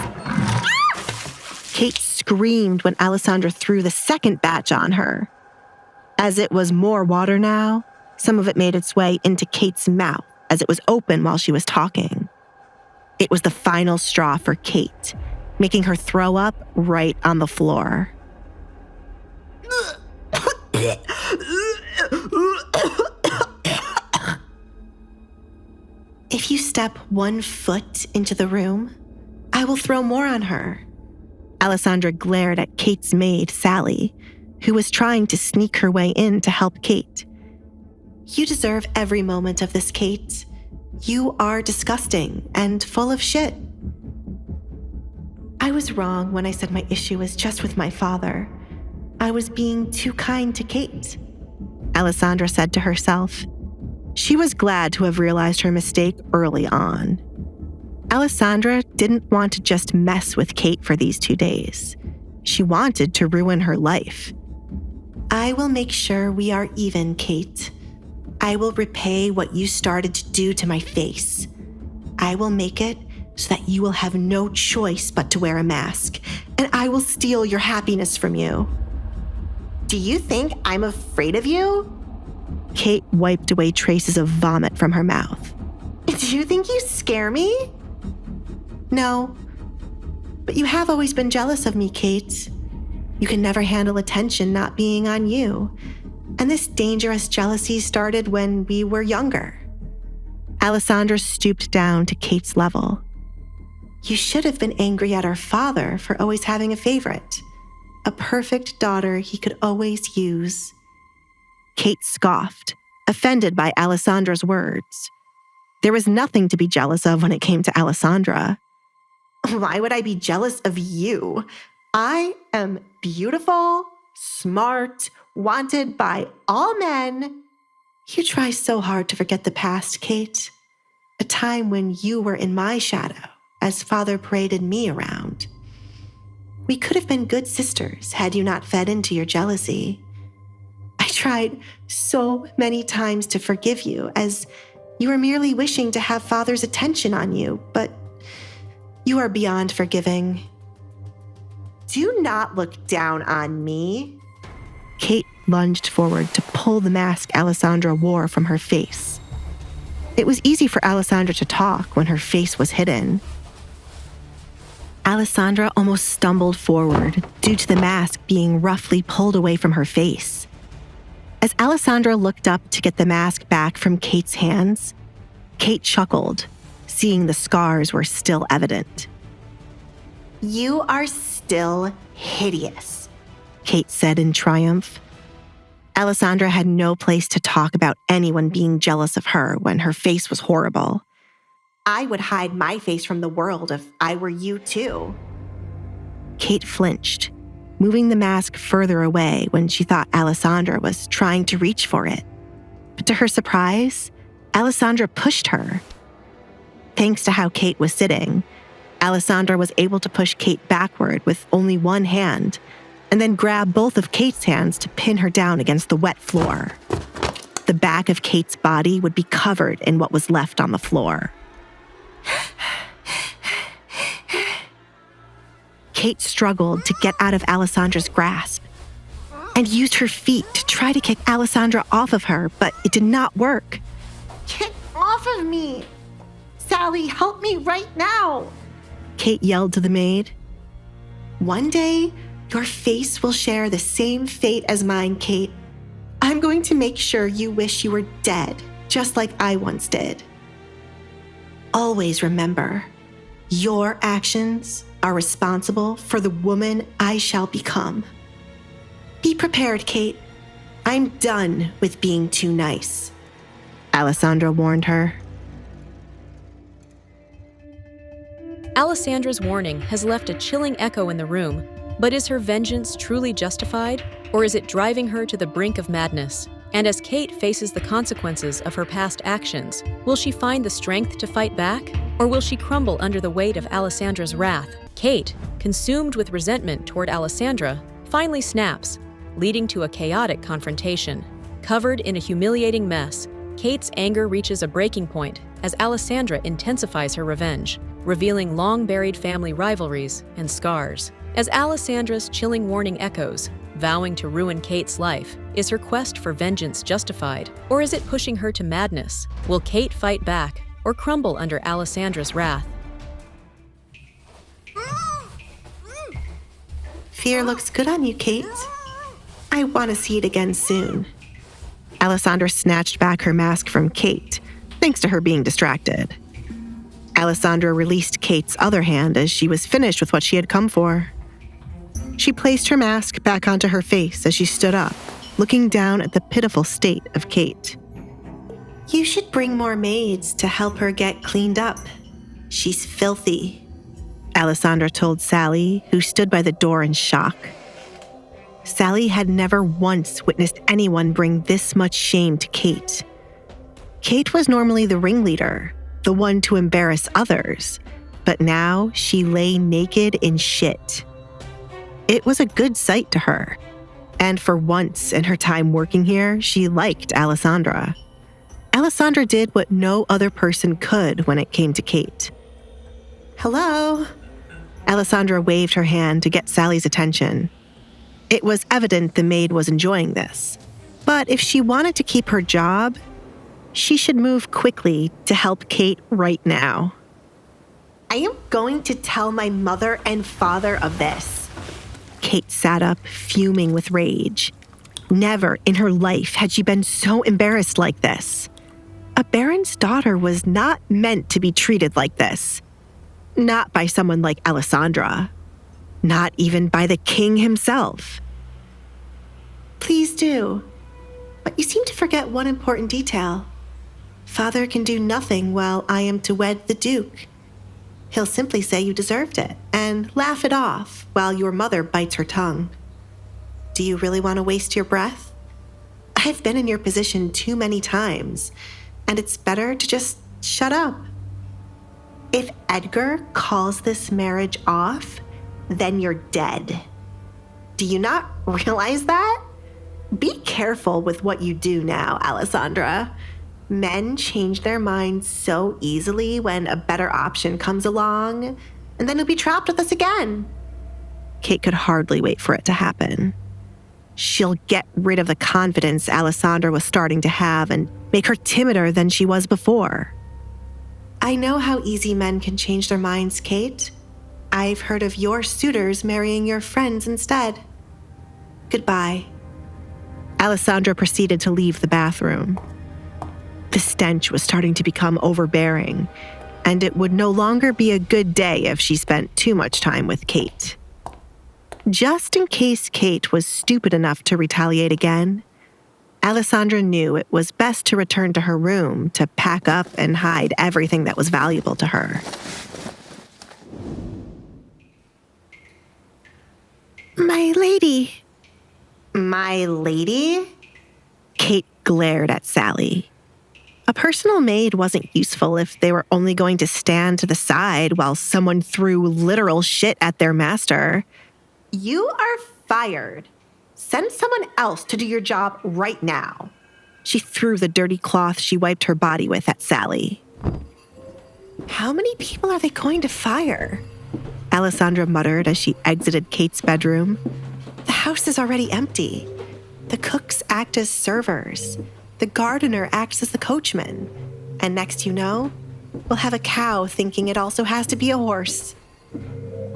Kate screamed when Alessandra threw the second batch on her. As it was more water now, some of it made its way into Kate's mouth as it was open while she was talking. It was the final straw for Kate, making her throw up right on the floor. If you step 1 foot into the room, I will throw more on her. Alessandra glared at Kate's maid, Sally, who was trying to sneak her way in to help Kate. You deserve every moment of this, Kate. You are disgusting and full of shit. I was wrong when I said my issue was just with my father. I was being too kind to Kate, Alessandra said to herself. She was glad to have realized her mistake early on. Alessandra didn't want to just mess with Kate for these 2 days. She wanted to ruin her life. I will make sure we are even, Kate. I will repay what you started to do to my face. I will make it so that you will have no choice but to wear a mask, and I will steal your happiness from you. Do you think I'm afraid of you? Kate wiped away traces of vomit from her mouth. Do you think you scare me? No, but you have always been jealous of me, Kate. You can never handle attention not being on you. And this dangerous jealousy started when we were younger. Alessandra stooped down to Kate's level. You should have been angry at our father for always having a favorite. A perfect daughter he could always use. Kate scoffed, offended by Alessandra's words. There was nothing to be jealous of when it came to Alessandra. Why would I be jealous of you? I am beautiful, smart, wanted by all men. You try so hard to forget the past, Kate. A time when you were in my shadow as Father paraded me around. We could have been good sisters had you not fed into your jealousy. I tried so many times to forgive you, as you were merely wishing to have Father's attention on you, but you are beyond forgiving. Do not look down on me. Kate lunged forward to pull the mask Alessandra wore from her face. It was easy for Alessandra to talk when her face was hidden. Alessandra almost stumbled forward due to the mask being roughly pulled away from her face. As Alessandra looked up to get the mask back from Kate's hands, Kate chuckled, seeing the scars were still evident. You are still hideous, Kate said in triumph. Alessandra had no place to talk about anyone being jealous of her when her face was horrible. I would hide my face from the world if I were you too. Kate flinched, moving the mask further away when she thought Alessandra was trying to reach for it. But to her surprise, Alessandra pushed her. Thanks to how Kate was sitting, Alessandra was able to push Kate backward with only one hand, and then grab both of Kate's hands to pin her down against the wet floor. The back of Kate's body would be covered in what was left on the floor. Kate struggled to get out of Alessandra's grasp and used her feet to try to kick Alessandra off of her, but it did not work. Get off of me! Sally, help me right now! Kate yelled to the maid. One day, your face will share the same fate as mine, Kate. I'm going to make sure you wish you were dead, just like I once did. Always remember, your actions are responsible for the woman I shall become. Be prepared, Kate. I'm done with being too nice, Alessandra warned her. Alessandra's warning has left a chilling echo in the room, but is her vengeance truly justified, or is it driving her to the brink of madness? And as Kate faces the consequences of her past actions, will she find the strength to fight back, or will she crumble under the weight of Alessandra's wrath? Kate, consumed with resentment toward Alessandra, finally snaps, leading to a chaotic confrontation. Covered in a humiliating mess, Kate's anger reaches a breaking point as Alessandra intensifies her revenge, revealing long-buried family rivalries and scars. As Alessandra's chilling warning echoes, vowing to ruin Kate's life, is her quest for vengeance justified, or is it pushing her to madness? Will Kate fight back or crumble under Alessandra's wrath? Fear looks good on you, Kate. I want to see it again soon. Alessandra snatched back her mask from Kate, thanks to her being distracted. Alessandra released Kate's other hand as she was finished with what she had come for. She placed her mask back onto her face as she stood up, looking down at the pitiful state of Kate. You should bring more maids to help her get cleaned up. She's filthy, Alessandra told Sally, who stood by the door in shock. Sally had never once witnessed anyone bring this much shame to Kate. Kate was normally the ringleader, the one to embarrass others, but now she lay naked in shit. It was a good sight to her, and for once in her time working here, she liked Alessandra. Alessandra did what no other person could when it came to Kate. Hello? Alessandra waved her hand to get Sally's attention. It was evident the maid was enjoying this, but if she wanted to keep her job, she should move quickly to help Kate right now. I am going to tell my mother and father of this. Kate sat up, fuming with rage. Never in her life had she been so embarrassed like this. A baron's daughter was not meant to be treated like this. Not by someone like Alessandra. Not even by the king himself. Please do. But you seem to forget one important detail. Father can do nothing while I am to wed the Duke. He'll simply say you deserved it and laugh it off while your mother bites her tongue. Do you really want to waste your breath? I've been in your position too many times, and it's better to just shut up. If Edgar calls this marriage off, then you're dead. Do you not realize that? Be careful with what you do now, Alessandra. Men change their minds so easily when a better option comes along, and then you'll be trapped with us again. Kate could hardly wait for it to happen. She'll get rid of the confidence Alessandra was starting to have and make her timider than she was before. I know how easy men can change their minds, Kate. I've heard of your suitors marrying your friends instead. Goodbye. Alessandra proceeded to leave the bathroom. The stench was starting to become overbearing, and it would no longer be a good day if she spent too much time with Kate. Just in case Kate was stupid enough to retaliate again, Alessandra knew it was best to return to her room to pack up and hide everything that was valuable to her. My lady. My lady? Kate glared at Sally. A personal maid wasn't useful if they were only going to stand to the side while someone threw literal shit at their master. You are fired. Send someone else to do your job right now. She threw the dirty cloth she wiped her body with at Sally. How many people are they going to fire? Alessandra muttered as she exited Kate's bedroom. The house is already empty. The cooks act as servers. The gardener acts as the coachman. And next you know, we'll have a cow thinking it also has to be a horse.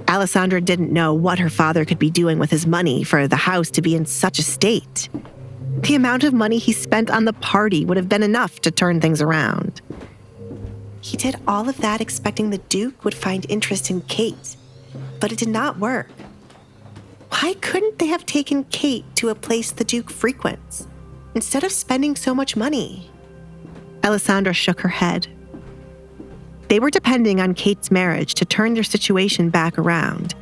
Alessandra didn't know what her father could be doing with his money for the house to be in such a state. The amount of money he spent on the party would have been enough to turn things around. He did all of that expecting the Duke would find interest in Kate, but it did not work. Why couldn't they have taken Kate to a place the Duke frequents, instead of spending so much money? Alessandra shook her head. They were depending on Kate's marriage to turn their situation back around,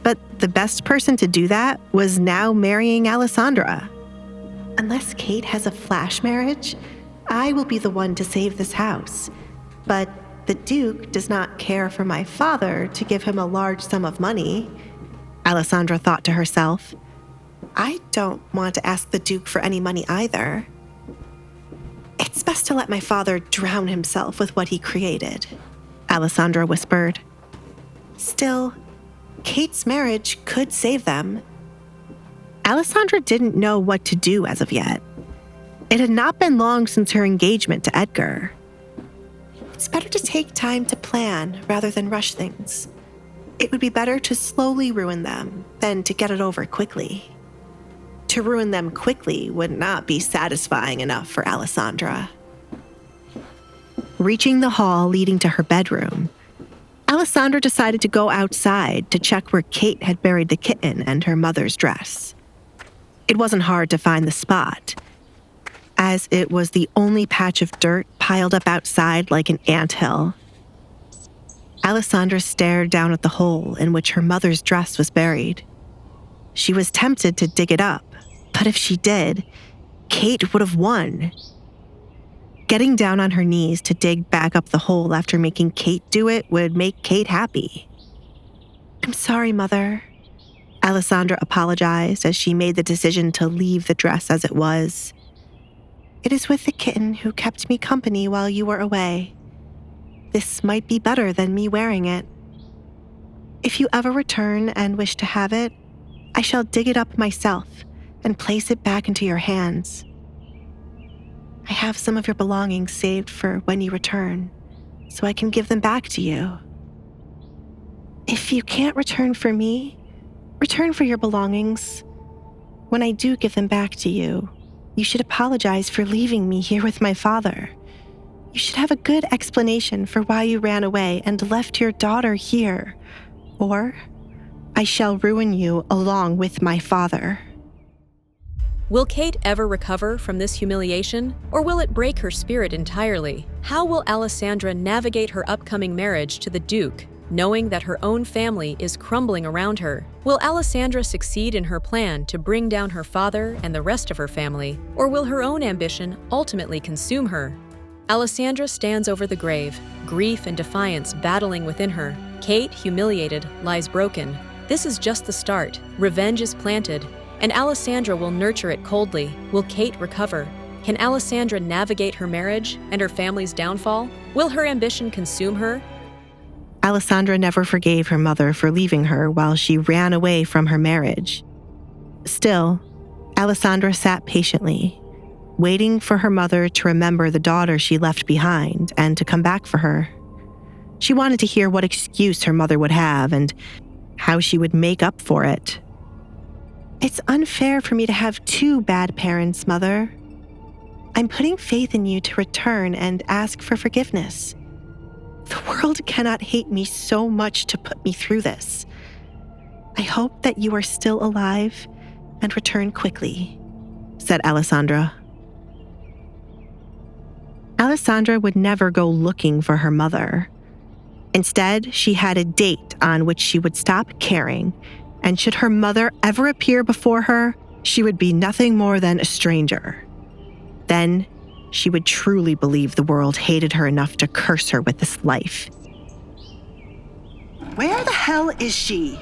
but the best person to do that was now marrying Alessandra. Unless Kate has a flash marriage, I will be the one to save this house. But the Duke does not care for my father to give him a large sum of money, Alessandra thought to herself. I don't want to ask the Duke for any money either. It's best to let my father drown himself with what he created, Alessandra whispered. Still, Kate's marriage could save them. Alessandra didn't know what to do as of yet. It had not been long since her engagement to Edgar. It's better to take time to plan rather than rush things. It would be better to slowly ruin them than to get it over quickly. To ruin them quickly would not be satisfying enough for Alessandra. Reaching the hall leading to her bedroom, Alessandra decided to go outside to check where Kate had buried the kitten and her mother's dress. It wasn't hard to find the spot, as it was the only patch of dirt piled up outside like an anthill. Alessandra stared down at the hole in which her mother's dress was buried. She was tempted to dig it up, but if she did, Kate would have won. Getting down on her knees to dig back up the hole after making Kate do it would make Kate happy. "I'm sorry, Mother." Alessandra apologized as she made the decision to leave the dress as it was. "It is with the kitten who kept me company while you were away. This might be better than me wearing it. If you ever return and wish to have it, I shall dig it up myself and place it back into your hands. I have some of your belongings saved for when you return, so I can give them back to you. If you can't return for me, return for your belongings. When I do give them back to you, you should apologize for leaving me here with my father. You should have a good explanation for why you ran away and left your daughter here, or I shall ruin you along with my father." Will Kate ever recover from this humiliation, or will it break her spirit entirely? How will Alessandra navigate her upcoming marriage to the Duke, knowing that her own family is crumbling around her? Will Alessandra succeed in her plan to bring down her father and the rest of her family, or will her own ambition ultimately consume her? Alessandra stands over the grave, grief and defiance battling within her. Kate, humiliated, lies broken. This is just the start. Revenge is planted, and Alessandra will nurture it coldly. Will Kate recover? Can Alessandra navigate her marriage and her family's downfall? Will her ambition consume her? Alessandra never forgave her mother for leaving her while she ran away from her marriage. Still, Alessandra sat patiently, waiting for her mother to remember the daughter she left behind and to come back for her. She wanted to hear what excuse her mother would have and how she would make up for it. "It's unfair for me to have two bad parents, Mother. I'm putting faith in you to return and ask for forgiveness. The world cannot hate me so much to put me through this. I hope that you are still alive and return quickly," said Alessandra. Alessandra would never go looking for her mother. Instead, she had a date on which she would stop caring, and should her mother ever appear before her, she would be nothing more than a stranger. Then, she would truly believe the world hated her enough to curse her with this life. "Where the hell is she?"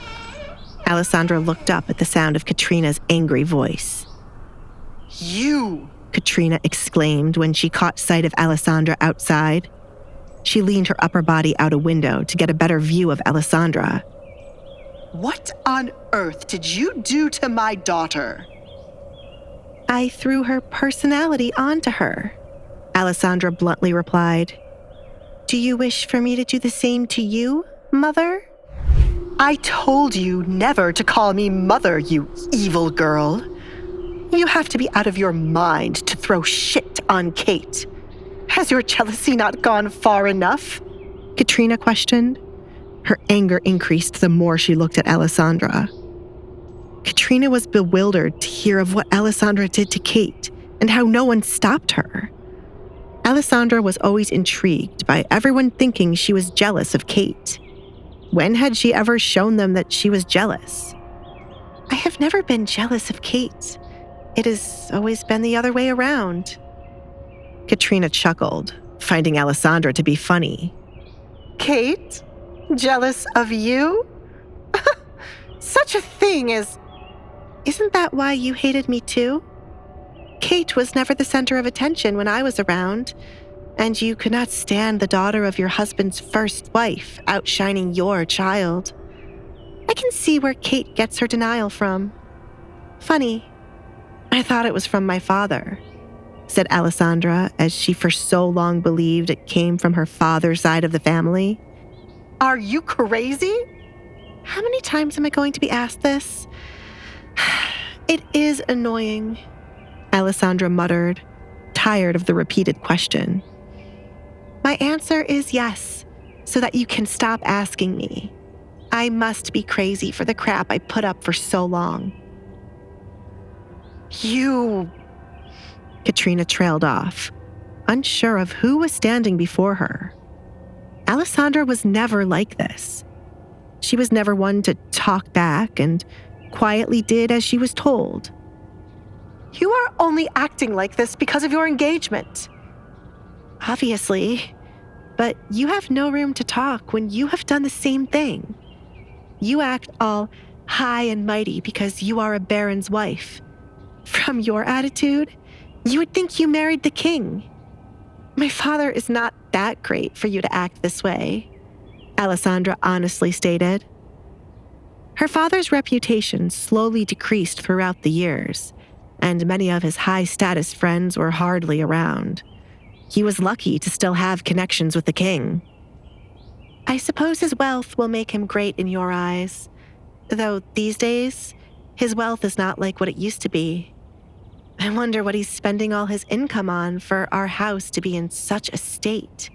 Alessandra looked up at the sound of Katrina's angry voice. "You!" Katrina exclaimed when she caught sight of Alessandra outside. She leaned her upper body out a window to get a better view of Alessandra. "What on earth did you do to my daughter?" "I threw her personality onto her," Alessandra bluntly replied. "Do you wish for me to do the same to you, Mother?" "I told you never to call me Mother, you evil girl. You have to be out of your mind to throw shit on Kate. Has your jealousy not gone far enough?" Katrina questioned. Her anger increased the more she looked at Alessandra. Katrina was bewildered to hear of what Alessandra did to Kate and how no one stopped her. Alessandra was always intrigued by everyone thinking she was jealous of Kate. When had she ever shown them that she was jealous? "I have never been jealous of Kate. It has always been the other way around." Katrina chuckled, finding Alessandra to be funny. "Kate? Jealous of you? Such a thing as..." "Isn't that why you hated me too? Kate was never the center of attention when I was around, and you could not stand the daughter of your husband's first wife outshining your child. I can see where Kate gets her denial from. Funny, I thought it was from my father," said Alessandra as she for so long believed it came from her father's side of the family. "Are you crazy?" "How many times am I going to be asked this? It is annoying," Alessandra muttered, tired of the repeated question. "My answer is yes, so that you can stop asking me. I must be crazy for the crap I put up for so long." "You..." Katrina trailed off. unsure of who was standing before her. Alessandra was never like this. She was never one to talk back and quietly did as she was told. You are only acting like this because of your engagement. Obviously, but you have no room to talk when you have done the same thing. You act all high and mighty because you are a baron's wife. From your attitude, you would think you married the king. My father is not that great for you to act this way, Alessandra honestly stated. Her father's reputation slowly decreased throughout the years, and many of his high-status friends were hardly around. He was lucky to still have connections with the king. I suppose his wealth will make him great in your eyes, though these days, his wealth is not like what it used to be. I wonder what he's spending all his income on for our house to be in such a state.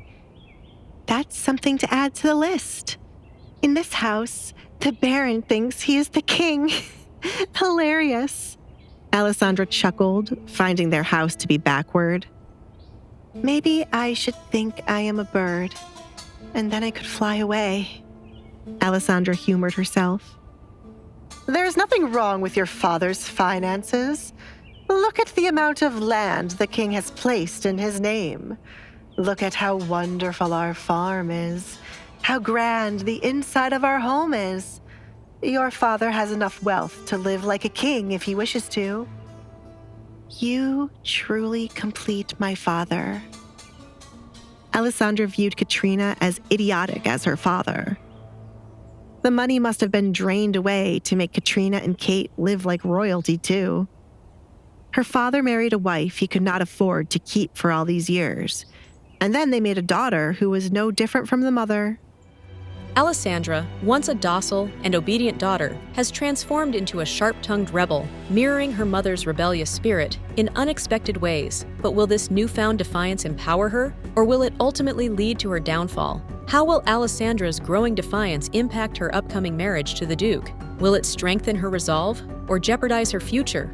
That's something to add to the list. In this house, the Baron thinks he is the king. Hilarious. Alessandra chuckled, finding their house to be backward. Maybe I should think I am a bird, and then I could fly away. Alessandra humored herself. There's nothing wrong with your father's finances. Look at the amount of land the king has placed in his name. Look at how wonderful our farm is, how grand the inside of our home is. Your father has enough wealth to live like a king if he wishes to. You truly complete my father. Alessandra viewed Katrina as idiotic as her father. The money must have been drained away to make Katrina and Kate live like royalty, too. Her father married a wife he could not afford to keep for all these years, and then they made a daughter who was no different from the mother. Alessandra, once a docile and obedient daughter, has transformed into a sharp-tongued rebel, mirroring her mother's rebellious spirit in unexpected ways. But will this newfound defiance empower her, or will it ultimately lead to her downfall? How will Alessandra's growing defiance impact her upcoming marriage to the Duke? Will it strengthen her resolve, or jeopardize her future?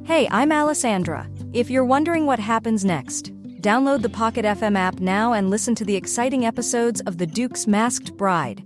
Hey, I'm Alessandra. If you're wondering what happens next, download the Pocket FM app now and listen to the exciting episodes of The Duke's Masked Bride.